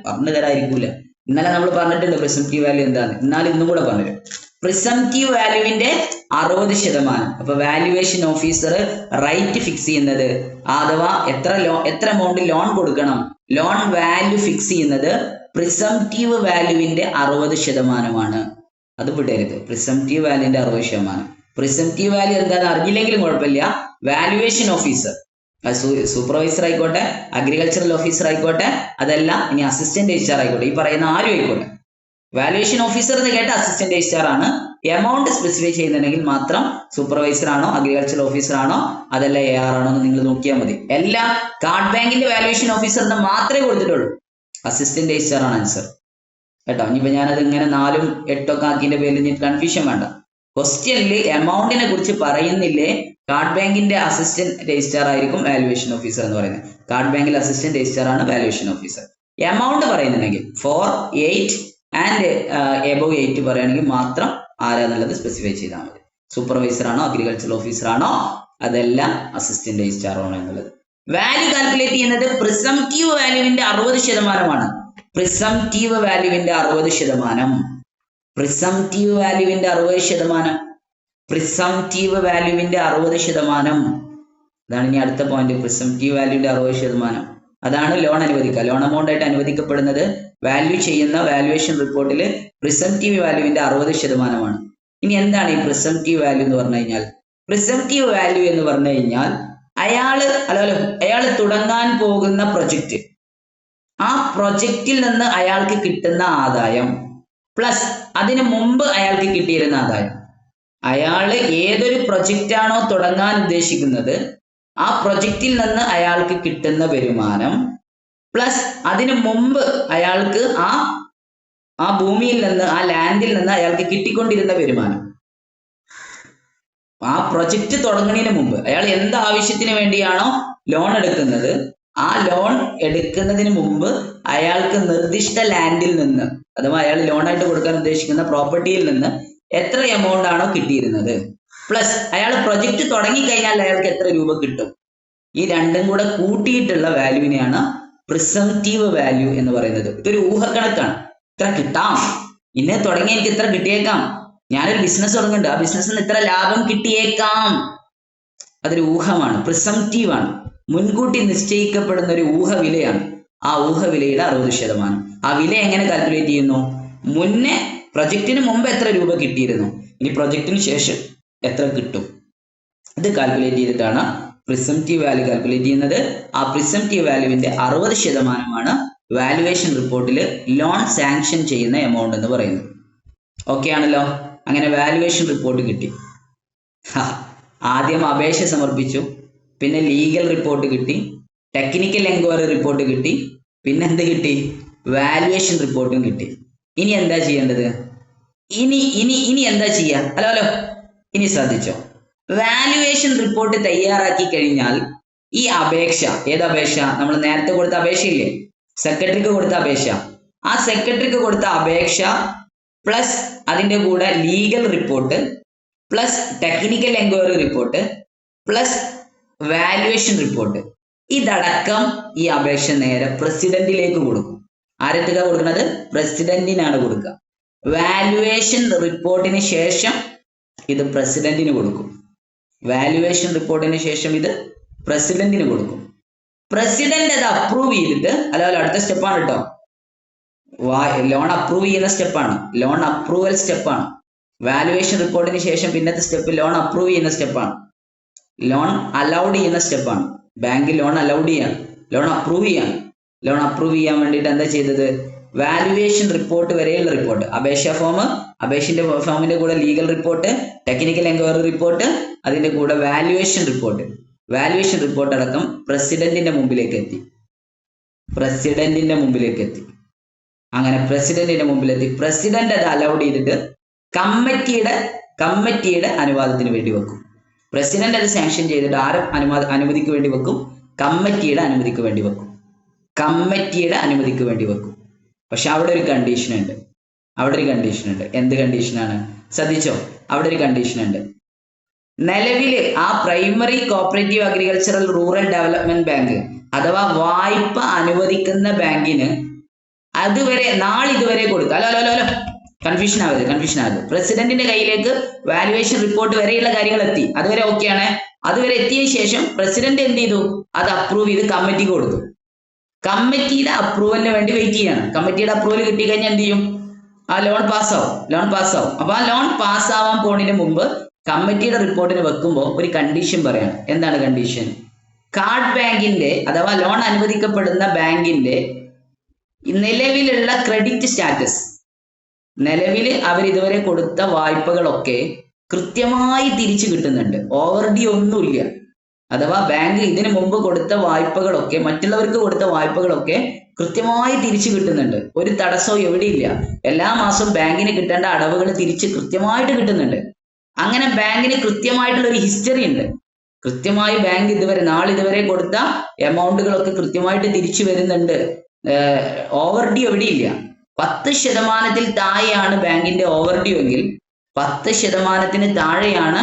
പറഞ്ഞു തരായിരിക്കൂല. ഇന്നലെ നമ്മൾ പറഞ്ഞിട്ടുണ്ട് പ്രിസംറ്റീവ് വാല്യൂ എന്താന്ന്. എന്നാലും ഇന്നും കൂടെ പറഞ്ഞുതരും. പ്രിസംറ്റീവ് വാല്യൂവിന്റെ 60%. അപ്പൊ വാല്യുവേഷൻ ഓഫീസർ റൈറ്റ് ഫിക്സ് ചെയ്യുന്നത് അഥവാ എത്ര എമൗണ്ട് ലോൺ കൊടുക്കണം, ലോൺ വാല്യൂ ഫിക്സ് ചെയ്യുന്നത് പ്രിസംറ്റീവ് വാല്യൂവിന്റെ 60%. അത് വിടരുത്. പ്രിസംറ്റീവ് വാല്യൂവിന്റെ 60%. പ്രിസംറ്റീവ് വാല്യൂ എന്താണെന്ന് അറിഞ്ഞില്ലെങ്കിലും കുഴപ്പമില്ല. വാല്യുവേഷൻ ഓഫീസർ, സൂപ്പർവൈസർ ആയിക്കോട്ടെ, അഗ്രികൾച്ചറൽ ഓഫീസർ ആയിക്കോട്ടെ, അതല്ല ഇനി അസിസ്റ്റന്റ് HR ആയിക്കോട്ടെ, ഈ പറയുന്ന ആരും ആയിക്കോട്ടെ, വാല്യുവേഷൻ ഓഫീസർ എന്ന് കേട്ട അസിസ്റ്റന്റ് HR ആണ്. എമൗണ്ട് സ്പെസിഫൈ ചെയ്യുന്നുണ്ടെങ്കിൽ മാത്രം സൂപ്പർവൈസർ ആണോ അഗ്രികൾച്ചറൽ ഓഫീസർ ആണോ അതല്ല AR ആണോ എന്ന് നിങ്ങൾ നോക്കിയാൽ മതി. എല്ലാം കാർഡ് ബാങ്കിന്റെ വാല്യുവേഷൻ ഓഫീസർ എന്ന് മാത്രമേ കൊടുത്തിട്ടുള്ളൂ. അസിസ്റ്റന്റ് HR ആണ് ആൻസർ കേട്ടോ. ഇനിയിപ്പോ ഞാനത് ഇങ്ങനെ 4ഉം 8ഒക്കെ ആക്കിന്റെ പേരിൽ കൺഫ്യൂഷൻ വേണ്ട. ക്വസ്റ്റ്യനിൽ എമൗണ്ടിനെ കുറിച്ച് പറയുന്നില്ലേ, കാർഡ് ബാങ്കിന്റെ അസിസ്റ്റന്റ് HR ആയിരിക്കും വാല്യുവേഷൻ ഓഫീസർ എന്ന് പറയുന്നത്. കാർഡ് ബാങ്കിൽ അസിസ്റ്റന്റ് HR ആണ് വാല്യുവേഷൻ ഓഫീസർ. എമൗണ്ട് പറയുന്നുണ്ടെങ്കിൽ 4, 8 ആൻഡ് എബവ് 8 പറയുകയാണെങ്കിൽ മാത്രം ആരാന്നുള്ളത് സ്പെസിഫൈ ചെയ്താൽ മതി. സൂപ്പർവൈസർ ആണോ അഗ്രികൾച്ചറൽ ഓഫീസർ ആണോ അതല്ല അസിസ്റ്റന്റ് HR ആണോ എന്നുള്ളത്. വാല്യൂ കാൽക്കുലേറ്റ് ചെയ്യുന്നത് പ്രിസംറ്റീവ് വാല്യൂവിന്റെ 60%. പ്രിസംറ്റീവ് വാല്യൂവിന്റെ 60%. പ്രിസംറ്റീവ് വാല്യൂവിന്റെ 60%. പ്രിസംറ്റീവ് വാല്യൂവിന്റെ 60%. അതാണ് ഇനി അടുത്ത പോയിന്റ്. പ്രിസംറ്റീവ് വാല്യൂവിന്റെ 60%. അതാണ് ലോൺ അനുവദിക്കുക. ലോൺ എമൗണ്ട് ആയിട്ട് അനുവദിക്കപ്പെടുന്നത് വാല്യൂ ചെയ്യുന്ന വാല്യുവേഷൻ റിപ്പോർട്ടിൽ പ്രിസംറ്റീവ് വാല്യൂവിന്റെ 60%. ഇനി എന്താണ് ഈ പ്രിസംറ്റീവ് വാല്യൂ എന്ന് പറഞ്ഞു കഴിഞ്ഞാൽ? പ്രിസംറ്റീവ് വാല്യൂ എന്ന് പറഞ്ഞു കഴിഞ്ഞാൽ അയാൾ തുടങ്ങാൻ പോകുന്ന പ്രൊജക്റ്റ്, ആ പ്രൊജക്റ്റിൽ നിന്ന് അയാൾക്ക് കിട്ടുന്ന ആദായം പ്ലസ് അതിനു മുമ്പ് അയാൾക്ക് കിട്ടിയിരുന്ന ആദായം. അയാൾ ഏതൊരു പ്രൊജക്റ്റ് ആണോ തുടങ്ങാൻ ഉദ്ദേശിക്കുന്നത് ആ പ്രൊജക്റ്റിൽ നിന്ന് അയാൾക്ക് കിട്ടുന്ന വരുമാനം പ്ലസ് അതിനു മുമ്പ് അയാൾക്ക് ആ ഭൂമിയിൽ നിന്ന് ആ ലാൻഡിൽ നിന്ന് അയാൾക്ക് കിട്ടിക്കൊണ്ടിരുന്ന വരുമാനം. ആ പ്രൊജക്റ്റ് തുടങ്ങുന്നതിന് മുമ്പ് അയാൾ എന്ത് ആവശ്യത്തിന് വേണ്ടിയാണോ ലോൺ എടുക്കുന്നത് ആ ലോൺ എടുക്കുന്നതിന് മുമ്പ് അയാൾക്ക് നിർദ്ദിഷ്ട ലാൻഡിൽ നിന്ന് അഥവാ അയാൾ ലോണായിട്ട് കൊടുക്കാൻ ഉദ്ദേശിക്കുന്ന പ്രോപ്പർട്ടിയിൽ നിന്ന് എത്ര എമൗണ്ട് ആണോ കിട്ടിയിരുന്നത് പ്ലസ് അയാൾ പ്രൊജക്റ്റ് തുടങ്ങിക്കഴിഞ്ഞാൽ അയാൾക്ക് എത്ര രൂപ കിട്ടും, ഈ രണ്ടും കൂടെ കൂട്ടിയിട്ടുള്ള വാല്യൂവിനെയാണ് പ്രിസംറ്റീവ് വാല്യൂ എന്ന് പറയുന്നത്. ഇതൊരു ഊഹക്കണക്കാണ്. ഇത്ര കിട്ടാം, ഇന്നെ തുടങ്ങി എനിക്ക് ഇത്ര കിട്ടിയേക്കാം, ഞാനൊരു ബിസിനസ് തുടങ്ങുന്നുണ്ട്, ആ ബിസിനസ്സിൽ നിന്ന് ഇത്ര ലാഭം കിട്ടിയേക്കാം. അതൊരു ഊഹമാണ്, പ്രിസംറ്റീവ് ആണ്. മുൻകൂട്ടി നിശ്ചയിക്കപ്പെടുന്ന ഒരു ഊഹവിലയാണ്. ആ ഊഹവിലയുടെ 60%. ആ വില എങ്ങനെ കാൽക്കുലേറ്റ് ചെയ്യുന്നു? മുന്നേ പ്രൊജക്റ്റിന് മുമ്പ് എത്ര രൂപ കിട്ടിയിരുന്നു, ഇനി പ്രൊജക്റ്റിന് ശേഷം എത്ര കിട്ടും, ഇത് കാൽക്കുലേറ്റ് ചെയ്തിട്ടാണ് പ്രിസംറ്റീവ് വാല്യൂ കാൽക്കുലേറ്റ് ചെയ്യുന്നത്. ആ പ്രിസംറ്റീവ് വാല്യൂവിന്റെ 60%ആണ് വാല്യുവേഷൻ റിപ്പോർട്ടിൽ ലോൺ സാങ്ഷൻ ചെയ്യുന്ന എമൗണ്ട് എന്ന് പറയുന്നത്. ഓക്കെ ആണല്ലോ? അങ്ങനെ വാല്യുവേഷൻ റിപ്പോർട്ട് കിട്ടി. ആദ്യം അപേക്ഷ സമർപ്പിച്ചു, പിന്നെ ലീഗൽ റിപ്പോർട്ട് കിട്ടി, ടെക്നിക്കൽ എൻക്വയറി റിപ്പോർട്ട് കിട്ടി, പിന്നെ എന്ത് കിട്ടി? വാല്യുവേഷൻ റിപ്പോർട്ടും കിട്ടി. ഇനി എന്താ ചെയ്യേണ്ടത്? ഇനി എന്താ ചെയ്യാ? ഹലോ ഇനി ശ്രദ്ധിച്ചോ. വാല്യുവേഷൻ റിപ്പോർട്ട് തയ്യാറാക്കി കഴിഞ്ഞാൽ ഈ അപേക്ഷ, ഏതപേക്ഷ? നമ്മൾ നേരത്തെ കൊടുത്ത അപേക്ഷയില്ലേ, സെക്രട്ടറിക്ക് കൊടുത്ത അപേക്ഷ, ആ സെക്രട്ടറിക്ക് കൊടുത്ത അപേക്ഷ പ്ലസ് അതിന്റെ കൂടെ legal report plus technical enquiry report plus valuation report, ഇതടക്കം ഈ അപേക്ഷ നേരെ പ്രസിഡന്റിലേക്ക് കൊടുക്കും. ആരെടുക്ക കൊടുക്കുന്നത്? പ്രസിഡന്റിനാണ് കൊടുക്കുക. വാല്യുവേഷൻ റിപ്പോർട്ടിന് ശേഷം ഇത് പ്രസിഡന്റിന് കൊടുക്കും. വാല്യുവേഷൻ റിപ്പോർട്ടിന് ശേഷം ഇത് പ്രസിഡന്റിന് കൊടുക്കും. പ്രസിഡന്റ് അത് അപ്രൂവ് ചെയ്തിട്ട്, അല്ല അടുത്ത സ്റ്റെപ്പാണ് കേട്ടോ, ലോൺ അപ്രൂവ് ചെയ്യുന്ന സ്റ്റെപ്പാണ്, ലോൺ അപ്രൂവൽ സ്റ്റെപ്പാണ്. വാല്യുവേഷൻ റിപ്പോർട്ടിന് ശേഷം പിന്നത്തെ സ്റ്റെപ്പ് ലോൺ അപ്രൂവ് ചെയ്യുന്ന സ്റ്റെപ്പാണ്, ലോൺ അലൗഡ് ചെയ്യുന്ന സ്റ്റെപ്പാണ്. ബാങ്ക് ലോൺ അലൗഡ് ചെയ്യാണ്, ലോൺ അപ്രൂവ് ചെയ്യാണ്. ലോൺ അപ്രൂവ് ചെയ്യാൻ വേണ്ടിയിട്ട് എന്താ ചെയ്തത്? വാല്യുവേഷൻ റിപ്പോർട്ട് വരെയുള്ള റിപ്പോർട്ട്, അപേക്ഷാ ഫോം, അപേക്ഷന്റെ ഫോമിന്റെ കൂടെ legal report, technical enquiry report, അതിന്റെ കൂടെ വാല്യുവേഷൻ റിപ്പോർട്ട്, വാല്യുവേഷൻ റിപ്പോർട്ട് അടക്കം പ്രസിഡന്റിന്റെ മുമ്പിലേക്ക് എത്തി. അങ്ങനെ പ്രസിഡന്റിന്റെ മുമ്പിലെത്തി. പ്രസിഡന്റ് അത് അലൗഡ് ചെയ്തിട്ട് കമ്മിറ്റിയുടെ അനുവാദത്തിന് വേണ്ടി വെക്കും. പ്രസിഡന്റ് അത് സാങ്ഷൻ ചെയ്തിട്ട് ആരും അനുമതിക്ക് വേണ്ടി വെക്കും? കമ്മിറ്റിയുടെ അനുമതിക്ക് വേണ്ടി വെക്കും. പക്ഷെ അവിടെ ഒരു കണ്ടീഷൻ ഉണ്ട്. അവിടെ ഒരു കണ്ടീഷൻ ഉണ്ട്. എന്ത് കണ്ടീഷനാണ്? ശ്രദ്ധിച്ചോ, അവിടെ ഒരു കണ്ടീഷൻ ഉണ്ട്. നിലവില് ആ primary cooperative agricultural rural development bank അഥവാ വായ്പ അനുവദിക്കുന്ന ബാങ്കിന് നാളിതുവരെ കൊടുത്ത അല്ലോ കൺഫ്യൂഷൻ ആവരുത്. പ്രസിഡന്റിന്റെ കയ്യിലേക്ക് വാല്യുവേഷൻ റിപ്പോർട്ട് വരെയുള്ള കാര്യങ്ങൾ എത്തി, അതുവരെ ഓക്കെയാണ്. അതുവരെ എത്തിയ ശേഷം പ്രസിഡന്റ് എന്ത് ചെയ്തു? അത് അപ്രൂവ് ചെയ്ത് കമ്മിറ്റിക്ക് കൊടുത്തു. കമ്മിറ്റിയുടെ അപ്രൂവലിന് വേണ്ടി വെയിറ്റ് ചെയ്യാണ്. കമ്മിറ്റിയുടെ അപ്രൂവൽ കിട്ടിക്കഴിഞ്ഞാൽ എന്ത് ചെയ്യും? ആ ലോൺ പാസ്സാവും. അപ്പൊ ആ ലോൺ പാസ്സാവാൻ പോണതിന് മുമ്പ് കമ്മിറ്റിയുടെ റിപ്പോർട്ടിന് വെക്കുമ്പോൾ ഒരു കണ്ടീഷൻ പറയാണ്. എന്താണ് കണ്ടീഷൻ? കാർഡ് ബാങ്കിന്റെ അഥവാ ലോൺ അനുവദിക്കപ്പെടുന്ന ബാങ്കിന്റെ നിലവിലുള്ള ക്രെഡിറ്റ് സ്റ്റാറ്റസ്, നിലവിൽ അവർ ഇതുവരെ കൊടുത്ത വായ്പകളൊക്കെ കൃത്യമായി തിരിച്ചു കിട്ടുന്നുണ്ട്, ഓവർഡ്യൂ ഒന്നുമില്ല. അഥവാ ബാങ്ക് ഇതിനു മുമ്പ് കൊടുത്ത വായ്പകളൊക്കെ, മറ്റുള്ളവർക്ക് കൊടുത്ത വായ്പകളൊക്കെ കൃത്യമായി തിരിച്ചു കിട്ടുന്നുണ്ട്, ഒരു തടസ്സവും എവിടെയില്ല. എല്ലാ മാസവും ബാങ്കിന് കിട്ടേണ്ട അടവുകൾ തിരിച്ച് കൃത്യമായിട്ട് കിട്ടുന്നുണ്ട്. അങ്ങനെ ബാങ്കിന് കൃത്യമായിട്ടുള്ള ഒരു ഹിസ്റ്ററി ഉണ്ട്. കൃത്യമായി ബാങ്ക് നാളിതുവരെ കൊടുത്ത എമൗണ്ടുകളൊക്കെ കൃത്യമായിട്ട് തിരിച്ചു വരുന്നുണ്ട്, ഓവർഡ്യൂ എവിടെയില്ല. 10% താഴെയാണ് ബാങ്കിന്റെ ഓവർഡ്യൂ എങ്കിൽ, 10% താഴെയാണ്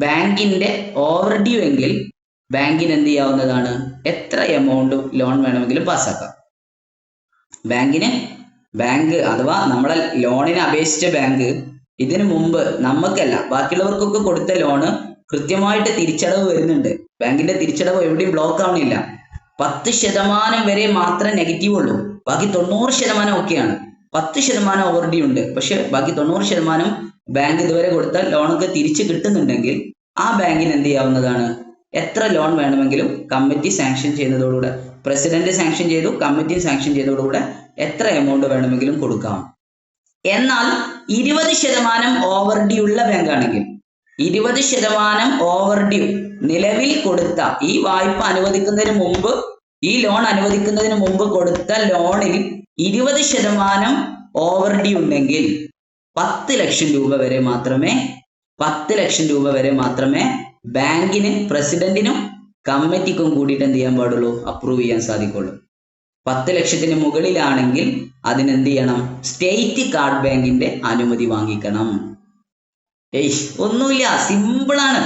ബാങ്കിന്റെ ഓവർഡ്യൂ എങ്കിൽ ബാങ്കിന് എന്ത് ചെയ്യാവുന്നതാണ്? എത്ര എമൗണ്ട് ലോൺ വേണമെങ്കിലും പാസ്സാക്കാം. ബാങ്ക് അഥവാ നമ്മളെ ലോണിനെ അപേക്ഷിച്ച ബാങ്ക് ഇതിനു മുമ്പ് നമുക്കല്ല ബാക്കിയുള്ളവർക്കൊക്കെ കൊടുത്ത ലോണ് കൃത്യമായിട്ട് തിരിച്ചടവ് വരുന്നുണ്ട്. ബാങ്കിന്റെ തിരിച്ചടവ് എവിടെയും ബ്ലോക്ക് ആവണില്ല. 10% വരെ മാത്രമേ നെഗറ്റീവ് ഉള്ളൂ, ബാക്കി 90% ഒക്കെയാണ്. 10% ഓവർഡ്യൂ ഉണ്ട്, പക്ഷെ ബാക്കി 90% ബാങ്ക് ഇതുവരെ കൊടുത്ത ലോണൊക്കെ തിരിച്ചു കിട്ടുന്നുണ്ടെങ്കിൽ ആ ബാങ്കിന് എന്ത് ചെയ്യാവുന്നതാണ്? എത്ര ലോൺ വേണമെങ്കിലും കമ്മിറ്റി സാങ്ഷൻ ചെയ്യുന്നതോടുകൂടെ, പ്രസിഡന്റ് സാങ്ഷൻ ചെയ്തു, കമ്മിറ്റി സാങ്ഷൻ ചെയ്തതോടുകൂടെ എത്ര എമൗണ്ട് വേണമെങ്കിലും കൊടുക്കാം. എന്നാൽ 20% ഓവർഡ്യൂ ഉള്ള ബാങ്ക് ആണെങ്കിൽ, 20% ഓവർഡ്യൂ നിലവിൽ കൊടുത്ത ഈ വായ്പ അനുവദിക്കുന്നതിന് മുമ്പ്, ഈ ലോൺ അനുവദിക്കുന്നതിന് മുമ്പ് കൊടുത്ത ലോണിൽ 20% ഓവർഡ്യൂ ഉണ്ടെങ്കിൽ 10 ലക്ഷം രൂപ വരെ മാത്രമേ ബാങ്കിന്, പ്രസിഡന്റിനും കമ്മിറ്റിക്കും കൂടിയിട്ട് എന്ത് ചെയ്യാൻ പാടുള്ളൂ? അപ്രൂവ് ചെയ്യാൻ സാധിക്കുള്ളൂ. 10 ലക്ഷത്തിന് മുകളിലാണെങ്കിൽ അതിനെന്ത് ചെയ്യണം? സ്റ്റേറ്റ് കാർഡ് ബാങ്കിന്റെ അനുമതി വാങ്ങിക്കണം. ഒന്നുമില്ല, സിമ്പിളാണ്.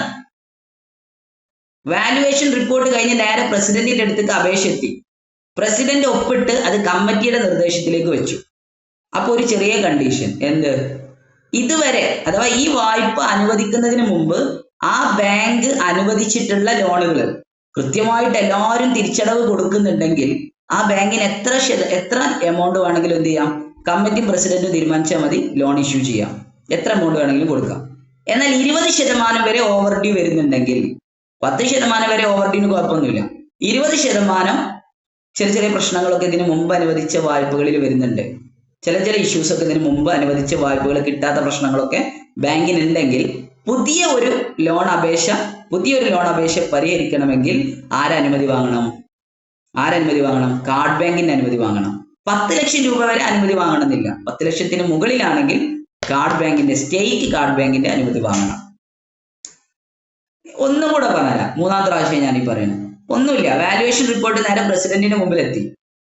വാല്യുവേഷൻ റിപ്പോർട്ട് കഴിഞ്ഞ് നേരെ പ്രസിഡന്റിന്റെ അടുത്തേക്ക് അപേക്ഷ എത്തി. പ്രസിഡന്റ് ഒപ്പിട്ട് അത് കമ്മിറ്റിയുടെ നിർദ്ദേശത്തിലേക്ക് വെച്ചു. അപ്പൊ ഒരു ചെറിയ കണ്ടീഷൻ, എന്ത്? ഇതുവരെ അഥവാ ഈ വായ്പ അനുവദിക്കുന്നതിന് മുമ്പ് ആ ബാങ്ക് അനുവദിച്ചിട്ടുള്ള ലോണുകൾ കൃത്യമായിട്ട് എല്ലാവരും തിരിച്ചടവ് കൊടുക്കുന്നുണ്ടെങ്കിൽ ആ ബാങ്കിന് എത്ര എമൗണ്ട് വേണമെങ്കിലും എന്ത് ചെയ്യാം? കമ്മിറ്റി പ്രസിഡന്റ് തീരുമാനിച്ചാൽ മതി, ലോൺ ഇഷ്യൂ ചെയ്യാം, എത്ര എമൗണ്ട് വേണമെങ്കിലും കൊടുക്കാം. എന്നാൽ 20% വരെ ഓവർഡ്യൂ വരുന്നുണ്ടെങ്കിൽ, 10% വരെ ഓവർഡ്യൂന് കുഴപ്പമൊന്നുമില്ല, 20% ചെറിയ പ്രശ്നങ്ങളൊക്കെ ഇതിന് മുമ്പ് അനുവദിച്ച വായ്പകളിൽ വരുന്നുണ്ട്. ചില ഇഷ്യൂസ് ഒക്കെ ഇതിന് മുമ്പ് അനുവദിച്ച വായ്പകൾ കിട്ടാത്ത പ്രശ്നങ്ങളൊക്കെ ബാങ്കിനുണ്ടെങ്കിൽ പുതിയ ഒരു ലോൺ അപേക്ഷ പരിഹരിക്കണമെങ്കിൽ ആരനുമതി വാങ്ങണം? കാർഡ് ബാങ്കിന്റെ അനുമതി വാങ്ങണം. 10 ലക്ഷം രൂപ വരെ അനുമതി വാങ്ങണമെന്നില്ല. 10 ലക്ഷത്തിന് മുകളിലാണെങ്കിൽ സ്റ്റേറ്റ് കാർഡ് ബാങ്കിന്റെ അനുമതി വാങ്ങണം. ഒന്നും കൂടെ പറഞ്ഞുതരാം, 3ാമത്തെ പ്രാവശ്യം ഞാൻ ഈ പറയുന്നത്. ഒന്നുമില്ല, വാല്യുവേഷൻ റിപ്പോർട്ട് നേരെ പ്രസിഡന്റിന്റെ മുമ്പിലെത്തി.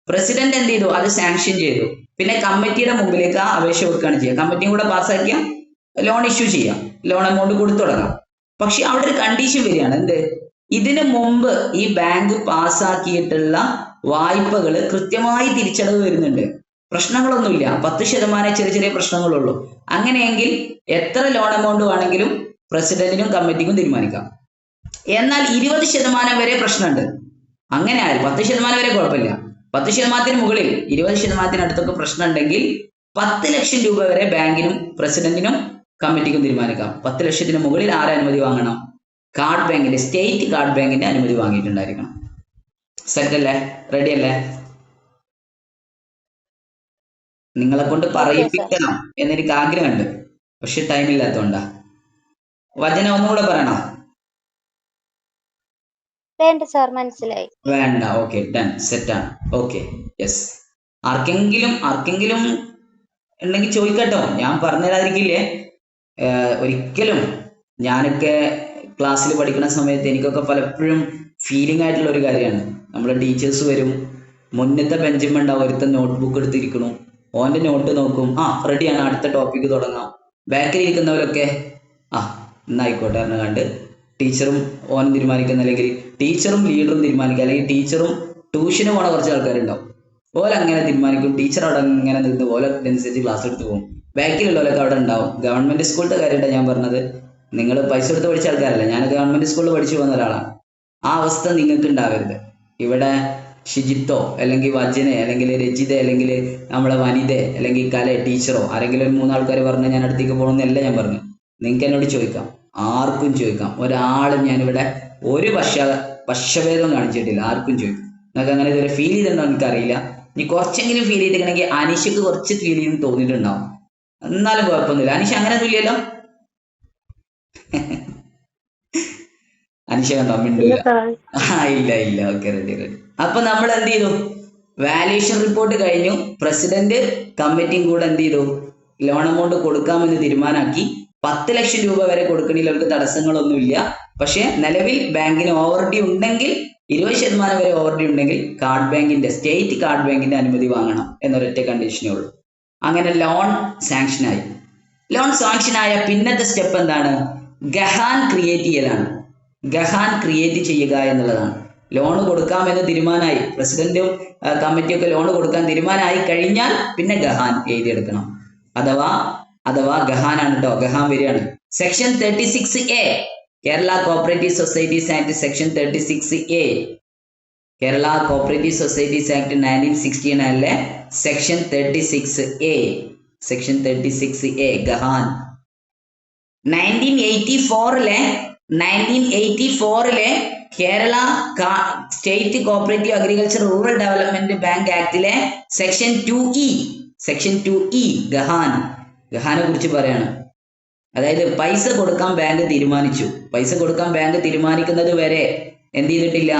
പ്രസിഡന്റ് എന്ത് ചെയ്തു? അത് സാങ്ഷൻ ചെയ്തു. പിന്നെ കമ്മിറ്റിയുടെ മുമ്പിലേക്ക് ആ അപേക്ഷ വെക്കുകയാണ് ചെയ്യുക. കമ്മിറ്റിയും കൂടെ പാസ്സാക്കിയ ലോൺ ഇഷ്യൂ ചെയ്യാം, ലോൺ എമൗണ്ട് കൊടുത്തു തുടങ്ങാം. പക്ഷെ അവിടെ ഒരു കണ്ടീഷൻ വരികയാണ്. എന്ത്? ഇതിനു മുമ്പ് ഈ ബാങ്ക് പാസ്സാക്കിയിട്ടുള്ള വായ്പകൾ കൃത്യമായി തിരിച്ചടവ് വരുന്നുണ്ട്, പ്രശ്നങ്ങളൊന്നുമില്ല, 10% ചെറിയ പ്രശ്നങ്ങളുള്ളൂ. അങ്ങനെയെങ്കിൽ എത്ര ലോൺ എമൗണ്ട് വേണമെങ്കിലും പ്രസിഡന്റിനും കമ്മിറ്റിക്കും തീരുമാനിക്കാം. എന്നാൽ 20% വരെ പ്രശ്നമുണ്ട്. അങ്ങനെ ആയാലും 10% വരെ കുഴപ്പമില്ല, 10%-ന് മുകളിൽ 20%-നടുത്തൊക്കെ പ്രശ്നം ഉണ്ടെങ്കിൽ 10 ലക്ഷം രൂപ വരെ ബാങ്കിനും പ്രസിഡന്റിനും കമ്മിറ്റിക്കും തീരുമാനിക്കാം. 10 ലക്ഷത്തിന് മുകളിൽ അനുമതി വാങ്ങണം? കാർഡ് ബാങ്കിന്റെ, സ്റ്റേറ്റ് കാർഡ് ബാങ്കിന്റെ അനുമതി വാങ്ങിയിട്ടുണ്ടായിരിക്കണം. സെറ്റ് അല്ലേ? റെഡി അല്ലേ? നിങ്ങളെ കൊണ്ട് പറയിപ്പിക്കണം എന്നെനിക്ക് ആഗ്രഹമുണ്ട്, പക്ഷെ ടൈം ഇല്ലാത്തതുകൊണ്ടാ. വചനം ഒന്നുകൂടെ പറയണോ? വേണ്ട സാർ, മനസ്സിലായി. വേണ്ട, ഓക്കെ, ഡൺ, സെറ്റാണ്. Okay, yes. ആർക്കെങ്കിലും ഉണ്ടെങ്കിൽ ചോദിക്കട്ടോ, ഞാൻ പറഞ്ഞുതരാതിരിക്കില്ലേ. ഒരിക്കലും, ഞാനൊക്കെ ക്ലാസ്സിൽ പഠിക്കുന്ന സമയത്ത് എനിക്കൊക്കെ പലപ്പോഴും ഫീലിംഗ് ആയിട്ടുള്ള ഒരു കാര്യമാണ്. നമ്മളെ ടീച്ചേഴ്സ് വരും, മുന്നത്തെ ബെഞ്ചിൽ ഉണ്ടാവും ഒരുത്തൻ നോട്ട്ബുക്ക് എടുത്തിരിക്കണു, ഓന്റെ നോട്ട് നോക്കും. റെഡിയാണ്, അടുത്ത ടോപ്പിക്ക് തുടങ്ങാം. ബാക്കിൽ ഇരിക്കുന്നവരൊക്കെ എന്നായിക്കോട്ടെ എന്ന് കണ്ട് ടീച്ചറും ഓനും തീരുമാനിക്കുന്ന, അല്ലെങ്കിൽ ടീച്ചറും ലീഡറും തീരുമാനിക്കുക, അല്ലെങ്കിൽ ടീച്ചറും ട്യൂഷന് പോണ കുറച്ച് ആൾക്കാരുണ്ടാവും. ഓലങ്ങനെ തീരുമാനിക്കും. ടീച്ചർ അവിടെ ഇങ്ങനെ നിന്ന് ഓലനുസരിച്ച് ക്ലാസ് എടുത്ത് പോകും. ബാക്കിലുള്ളവരൊക്കെ അവിടെ ഉണ്ടാവും. ഗവൺമെന്റ് സ്കൂളിന്റെ കാര്യമായിട്ടാണ് ഞാൻ പറഞ്ഞത്. നിങ്ങൾ പൈസ കൊടുത്ത് പഠിച്ച ആൾക്കാരല്ല, ഞാൻ ഗവൺമെന്റ് സ്കൂളിൽ പഠിച്ചു പോകുന്ന ഒരാളാണ്. ആ അവസ്ഥ നിങ്ങൾക്ക് ഉണ്ടാവരുത്. ഇവിടെ ഷിജിത്തോ അല്ലെങ്കിൽ വജനെ അല്ലെങ്കിൽ രജിത അല്ലെങ്കിൽ നമ്മളെ വനിത അല്ലെങ്കിൽ കല ടീച്ചറോ ആരെങ്കിലും ഒരു 3 ആൾക്കാർ പറഞ്ഞ് ഞാൻ അടുത്തേക്ക് പോകണമെന്നല്ല ഞാൻ പറഞ്ഞു. നിങ്ങൾക്ക് എന്നോട് ചോദിക്കാം, ആർക്കും ചോദിക്കാം. ഒരാളും ഞാനിവിടെ ഒരു പക്ഷഭേദം കാണിച്ചിട്ടില്ല, ആർക്കും ചോദിക്കാം. നിങ്ങൾക്ക് അങ്ങനെ ഇതുവരെ ഫീൽ ചെയ്തിട്ടുണ്ടോ എനിക്കറിയില്ല. ഇനി കുറച്ചെങ്കിലും ഫീൽ ചെയ്തിട്ടുണ്ടെങ്കിൽ അനീഷക്ക് കുറച്ച് ഫീൽ ചെയ്ത് തോന്നിയിട്ടുണ്ടാവും. എന്നാലും കുഴപ്പമൊന്നുമില്ല. അനീഷ അങ്ങനെയൊന്നും ഇല്ലല്ലോ? അനീഷ കണ്ടോ മിണ്ടൂല? ഇല്ല. Okay, ready. അപ്പൊ നമ്മൾ എന്ത് ചെയ്തു? വാല്യൂഷൻ റിപ്പോർട്ട് കഴിഞ്ഞു. പ്രസിഡന്റ് കമ്മിറ്റിയും കൂടെ എന്ത് ചെയ്തു? ലോൺ എമൗണ്ട് കൊടുക്കാമെന്ന് തീരുമാനാക്കി. 10 ലക്ഷം രൂപ വരെ കൊടുക്കണില്ല, അവർക്ക് തടസ്സങ്ങളൊന്നുമില്ല. പക്ഷെ നിലവിൽ ബാങ്കിന് ഓവർഡ്യൂ ഉണ്ടെങ്കിൽ 20% വരെ ഓവർഡ്യൂ ഉണ്ടെങ്കിൽ സ്റ്റേറ്റ് കാർഡ് ബാങ്കിന്റെ അനുമതി വാങ്ങണം എന്നൊരൊറ്റ കണ്ടീഷനേ ഉള്ളൂ. അങ്ങനെ ലോൺ സാങ്ഷനായി. ലോൺ സാങ്ഷനായ പിന്നത്തെ സ്റ്റെപ്പ് എന്താണ്? ഗഹാൻ ക്രിയേറ്റ് ചെയ്യലാണ്. ഗഹാൻ ക്രിയേറ്റ് ചെയ്യുക എന്നുള്ളതാണ്. ലോൺ കൊടുക്കാമെന്ന് തീരുമാനമായി, പ്രസിഡന്റും കമ്മിറ്റിയൊക്കെ ലോൺ കൊടുക്കാൻ തീരുമാനമായി കഴിഞ്ഞാൽ പിന്നെ ഗഹാൻ എഴുതിയെടുക്കണം. അഥവാ ഗഹാനാണ് കേട്ടോ, ഗഹാൻ വരികയാണ്. Section 36A Kerala cooperative societies act section 36A, Kerala cooperative societies act 1969 section 36A ഗഹാൻ. 1984 Kerala state cooperative agriculture rural development bank ആക്ടിലെ സെക്ഷൻ 2E ഗഹാനെ കുറിച്ച് പറയാണ്. അതായത് പൈസ കൊടുക്കാൻ ബാങ്ക് തീരുമാനിച്ചു. പൈസ കൊടുക്കാൻ ബാങ്ക് തീരുമാനിക്കുന്നത് വരെ എന്ത് ചെയ്തിട്ടില്ല?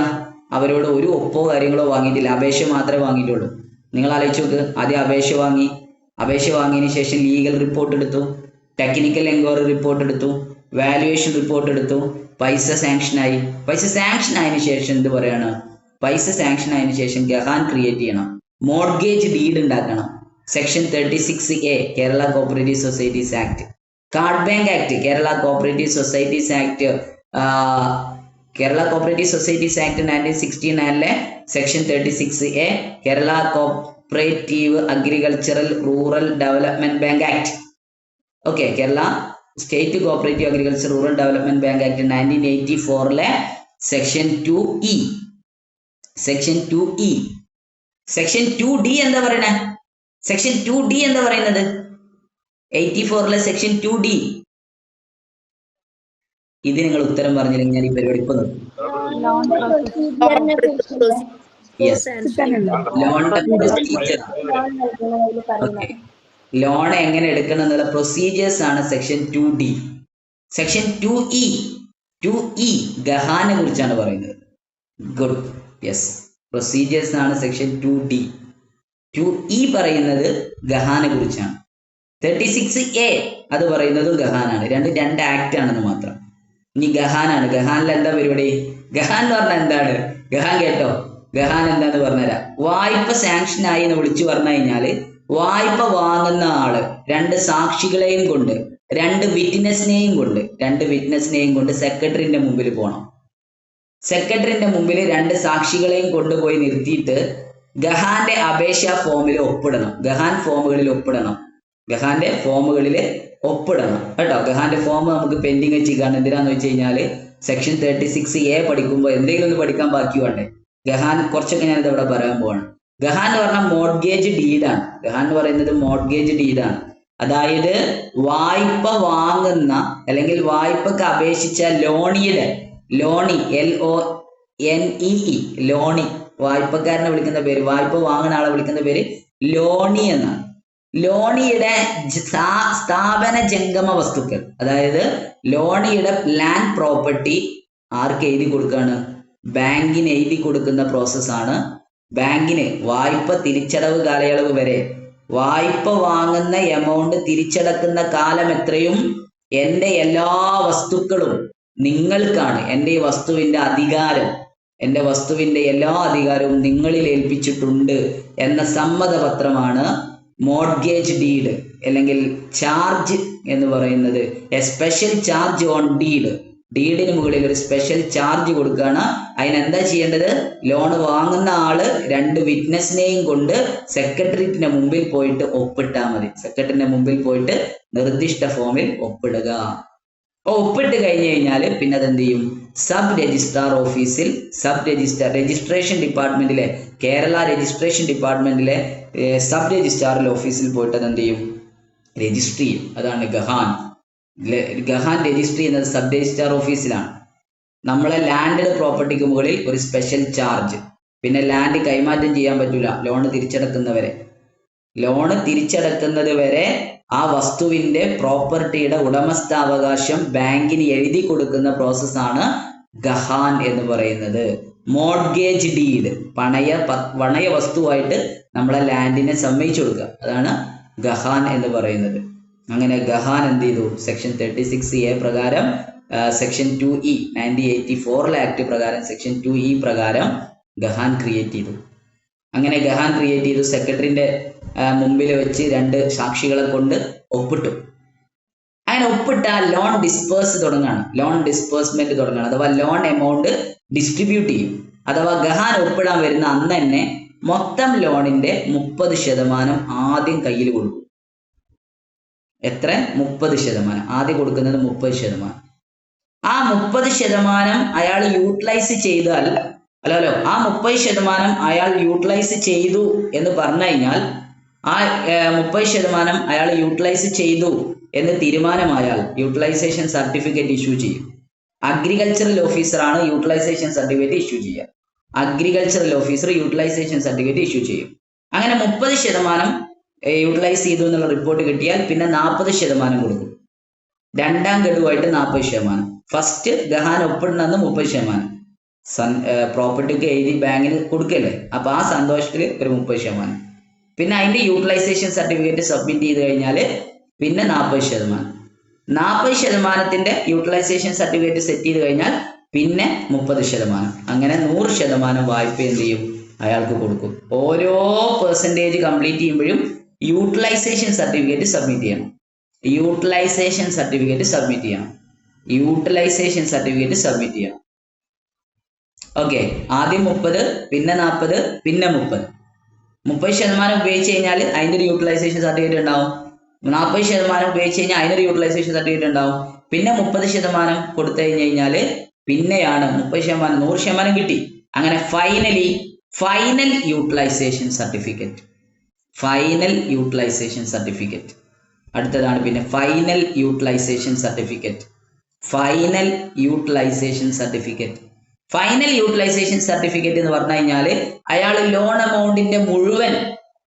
അവരോട് ഒരു ഒപ്പോ കാര്യങ്ങളോ വാങ്ങിയിട്ടില്ല, അപേക്ഷ മാത്രമേ വാങ്ങിയിട്ടുള്ളൂ. നിങ്ങൾ ആലോചിച്ച് നോക്ക്. ആദ്യം അപേക്ഷ വാങ്ങിയതിന് ശേഷം ലീഗൽ റിപ്പോർട്ട് എടുത്തു, ടെക്നിക്കൽ എൻക്വയറി റിപ്പോർട്ട് എടുത്തു, വാല്യുവേഷൻ റിപ്പോർട്ട് എടുത്തു, പൈസ സാങ്ഷൻ ആയതിനു ശേഷം എന്ത് പറയാണ്? പൈസ സാങ്ഷൻ ആയതിനു ശേഷം ഗഹാൻ ക്രിയേറ്റ് ചെയ്യണം, മോർഗേജ് ഡീഡ് ഉണ്ടാക്കണം. Section 36A Kerala cooperative societies act. Card bank act Kerala cooperative societies act 1969 section 36A Kerala cooperative agricultural rural development bank act. Okay, Kerala state cooperative agriculture rural development bank act 1984 section 2E. Section 2D എന്താ പറയണേ? Section 2D എന്താ പറയുന്നത്? 84 section 2D. ഇത് നിങ്ങൾ ഉത്തരം പറഞ്ഞില്ലെങ്കിൽ ഞാൻ ഈ പരിപാടി ഇപ്പൊ നിർത്തും. ലോൺ എങ്ങനെ എടുക്കണം എന്നുള്ള പ്രൊസീജിയേഴ്സ് ആണ് സെക്ഷൻ 2D. സെക്ഷൻ 2E ഗഹാനെ കുറിച്ചാണ് പറയുന്നത്. ഗുഡ്, യെസ്, പ്രൊസീജിയേഴ്സ് ആണ് സെക്ഷൻ 2D. 2E പറയുന്നത് ഗഹാനെ കുറിച്ചാണ്. 36A അത് പറയുന്നതും ഗഹാനാണ്. രണ്ട് ആക്ട് ആണെന്ന് മാത്രം. ഇനി ഗഹാനാണ്. ഗഹാനിൽ എന്താ പരിപാടി? ഗഹാൻ എന്ന് പറഞ്ഞാൽ എന്താണ്? ഗഹാൻ കേട്ടോ, ഗഹാൻ എന്താന്ന് പറഞ്ഞുതരാം. വായ്പ സാങ്ഷൻ ആയി എന്ന് വിളിച്ചു പറഞ്ഞു കഴിഞ്ഞാല് വായ്പ വാങ്ങുന്ന ആള് 2 സാക്ഷികളെയും കൊണ്ട് 2 വിറ്റ്നസിനെയും കൊണ്ട് സെക്രട്ടറിന്റെ മുമ്പിൽ പോകണം. സെക്രട്ടറിന്റെ മുമ്പിൽ 2 സാക്ഷികളെയും കൊണ്ടുപോയി നിർത്തിയിട്ട് ഗഹാന്റെ അപേക്ഷാ ഫോമിൽ ഒപ്പിടണം. ഗഹാന്റെ ഫോമുകളിൽ ഒപ്പിടണം കേട്ടോ. ഗഹാന്റെ ഫോം നമുക്ക് പെൻഡിങ് വെച്ചിരിക്കുകയാണ്. എന്തിനാന്ന് വെച്ച് കഴിഞ്ഞാല് സെക്ഷൻ 36A പഠിക്കുമ്പോൾ എന്തെങ്കിലും ഒന്ന് പഠിക്കാൻ ബാക്കി വേണ്ടേ? ഗഹാൻ കുറച്ചൊക്കെ ഞാനിത് ഇവിടെ പറയാൻ പോവാണ്. ഗഹാൻ എന്ന് പറഞ്ഞാൽ മോർഗേജ് ഡീഡാണ്. ഗഹാൻ എന്ന് പറയുന്നത് മോർഗേജ് ഡീഡാണ്. അതായത് വായ്പ വാങ്ങുന്ന അല്ലെങ്കിൽ വായ്പക്ക് അപേക്ഷിച്ച ലോണിയുടെ LONE ലോണി, വായ്പക്കാരനെ വിളിക്കുന്ന പേര്, വായ്പ വാങ്ങുന്ന ആളെ വിളിക്കുന്ന പേര് ലോണി എന്നാണ്. ലോണിയുടെ സ്ഥാപന ജംഗമ വസ്തുക്കൾ, അതായത് ലോണിയുടെ ലാൻഡ് പ്രോപ്പർട്ടി ആർക്ക് എഴുതി കൊടുക്കുകയാണ്? ബാങ്കിന് എഴുതി കൊടുക്കുന്ന പ്രോസസ്സാണ്. ബാങ്കിന് വായ്പ തിരിച്ചടവ് കാലയളവ് വരെ വായ്പ വാങ്ങുന്ന എമൗണ്ട് തിരിച്ചടക്കുന്ന കാലം എത്രയും എൻ്റെ എല്ലാ വസ്തുക്കളും നിങ്ങൾക്കാണ്. എൻ്റെ വസ്തുവിന്റെ എല്ലാ അധികാരവും നിങ്ങളിൽ ഏൽപ്പിച്ചിട്ടുണ്ട് എന്ന സമ്മതപത്രമാണ് മോർഗേജ് ഡീഡ് അല്ലെങ്കിൽ ചാർജ് എന്ന് പറയുന്നത് a special charge on deed. ഡീഡിന് മുകളിൽ ഒരു സ്പെഷ്യൽ ചാർജ് കൊടുക്കുകയാണ്. അതിനെന്താ ചെയ്യേണ്ടത്? ലോൺ വാങ്ങുന്ന ആള് 2 വിറ്റ്നസിനെയും കൊണ്ട് സെക്രട്ടേറിയറ്റിന്റെ മുമ്പിൽ പോയിട്ട് ഒപ്പിട്ടാൽ മതി. സെക്രട്ടറിന്റെ മുമ്പിൽ പോയിട്ട് നിർദ്ദിഷ്ട ഫോമിൽ ഒപ്പിടുക. അപ്പോൾ ഒപ്പിട്ട് കഴിഞ്ഞു കഴിഞ്ഞാൽ പിന്നെ അതെന്ത് ചെയ്യും? സബ് രജിസ്ട്രാർ ഓഫീസിൽ രജിസ്ട്രേഷൻ ഡിപ്പാർട്ട്മെന്റിലെ കേരള രജിസ്ട്രേഷൻ ഡിപ്പാർട്ട്മെന്റിലെ സബ് രജിസ്ട്രാറിൽ ഓഫീസിൽ പോയിട്ട് അതെന്ത് ചെയ്യും? രജിസ്റ്റർ ചെയ്യും. അതാണ് ഗഹാൻ. ഗഹാൻ രജിസ്റ്റർ ചെയ്യുന്നത് സബ് രജിസ്ട്രാർ ഓഫീസിലാണ്. നമ്മളെ ലാൻഡഡ് പ്രോപ്പർട്ടിക്ക് മുകളിൽ ഒരു സ്പെഷ്യൽ ചാർജ്. പിന്നെ ലാൻഡ് കൈമാറ്റം ചെയ്യാൻ പറ്റൂല ലോണ് തിരിച്ചടക്കുന്നത് വരെ ആ വസ്തുവിന്റെ പ്രോപ്പർട്ടിയുടെ ഉടമസ്ഥാവകാശം ബാങ്കിന് എഴുതി കൊടുക്കുന്ന പ്രോസസ്സാണ് ഗഹാൻ എന്ന് പറയുന്നത്. മോർഗേജ് ഡീഡ്, പണയ വസ്തുവായിട്ട് നമ്മളെ ലാൻഡിനെ സമ്മതിച്ചു കൊടുക്കുക, അതാണ് ഗഹാൻ എന്ന് പറയുന്നത്. അങ്ങനെ ഗഹാൻ എന്ത് ചെയ്തു? സെക്ഷൻ 36A പ്രകാരം സെക്ഷൻ 2E 1984 ആക്ട് പ്രകാരം സെക്ഷൻ 2E പ്രകാരം ഗഹാൻ ക്രിയേറ്റ് ചെയ്തു. അങ്ങനെ ഗഹാൻ ക്രിയേറ്റ് ചെയ്തു. സെക്രട്ടറിന്റെ മുമ്പിൽ വെച്ച് 2 സാക്ഷികളെ കൊണ്ട് ഒപ്പിട്ടു. അങ്ങനെ ഒപ്പിട്ടാൽ ലോൺ ഡിസ്പേഴ്സ് തുടങ്ങാണ്, ലോൺ ഡിസ്പേഴ്സ്മെന്റ് തുടങ്ങാണ്, അഥവാ ലോൺ എമൗണ്ട് ഡിസ്ട്രിബ്യൂട്ട് ചെയ്യും. അഥവാ ഗഹാൻ ഒപ്പിടാൻ വരുന്ന അന്ന് തന്നെ മൊത്തം ലോണിന്റെ 30% ആദ്യം കയ്യിൽ കൊടുക്കും. എത്ര? 30%. ആദ്യം കൊടുക്കുന്നത് 30%. ആ 30% അയാൾ യൂട്ടിലൈസ് ചെയ്താൽ ആ 30% അയാൾ യൂട്ടിലൈസ് ചെയ്തു എന്ന് പറഞ്ഞു കഴിഞ്ഞാൽ ആ 30% അയാൾ യൂട്ടിലൈസ് ചെയ്തു എന്ന് തീരുമാനമായാൽ യൂട്ടിലൈസേഷൻ സർട്ടിഫിക്കറ്റ് ഇഷ്യൂ ചെയ്യും. അഗ്രികൾച്ചറൽ ഓഫീസറാണ് യൂട്ടിലൈസേഷൻ സർട്ടിഫിക്കറ്റ് ഇഷ്യൂ ചെയ്യുക. Agricultural officer utilisation certificate issue ചെയ്യും. അങ്ങനെ 30% യൂട്ടിലൈസ് ചെയ്തു എന്നുള്ള റിപ്പോർട്ട് കിട്ടിയാൽ പിന്നെ 40% കൊടുക്കും. 2ാം ഗഡുവായിട്ട് 40%. ഫസ്റ്റ് ഗഹാൻ ഒപ്പിടുന്ന 30%. പ്രോപ്പർട്ടിക്ക് എഴുതി ബാങ്കിന് കൊടുക്കല്ലേ, അപ്പൊ ആ സന്തോഷത്തിൽ ഒരു 30%. പിന്നെ അതിന്റെ യൂട്ടിലൈസേഷൻ സർട്ടിഫിക്കറ്റ് സബ്മിറ്റ് ചെയ്ത് കഴിഞ്ഞാൽ പിന്നെ 40%. 40%ത്തിന്റെ യൂട്ടിലൈസേഷൻ സർട്ടിഫിക്കറ്റ് സെറ്റ് ചെയ്ത് കഴിഞ്ഞാൽ പിന്നെ 30%. അങ്ങനെ 100% വായ്പ എന്ത് ചെയ്യും? അയാൾക്ക് കൊടുക്കും. ഓരോ പെർസെൻറ്റേജ് കംപ്ലീറ്റ് ചെയ്യുമ്പോഴും യൂട്ടിലൈസേഷൻ സർട്ടിഫിക്കറ്റ് സബ്മിറ്റ് ചെയ്യണം. ഓക്കെ, ആദ്യം 30, പിന്നെ 40, പിന്നെ 30. 30% ഉപയോഗിച്ച് കഴിഞ്ഞാൽ അതിൻ്റെ ഒരു യൂട്ടിലൈസേഷൻ സർട്ടിഫിക്കറ്റ് ഉണ്ടാവും. 40% ഉപയോഗിച്ച് കഴിഞ്ഞാൽ അതിനൊരു യൂട്ടിലൈസേഷൻ സർട്ടിഫിക്കറ്റ് ഉണ്ടാവും. പിന്നെ 30% കൊടുത്തു കഴിഞ്ഞ് കഴിഞ്ഞാൽ പിന്നെയാണ് 30%, 100% കിട്ടി. അങ്ങനെ ഫൈനൽ യൂട്ടിലൈസേഷൻ സർട്ടിഫിക്കറ്റ്. അടുത്തതാണ് പിന്നെ ഫൈനൽ യൂട്ടിലൈസേഷൻ സർട്ടിഫിക്കറ്റ് എന്ന് പറഞ്ഞു കഴിഞ്ഞാൽ അയാൾ ലോൺ എമൗണ്ടിന്റെ മുഴുവൻ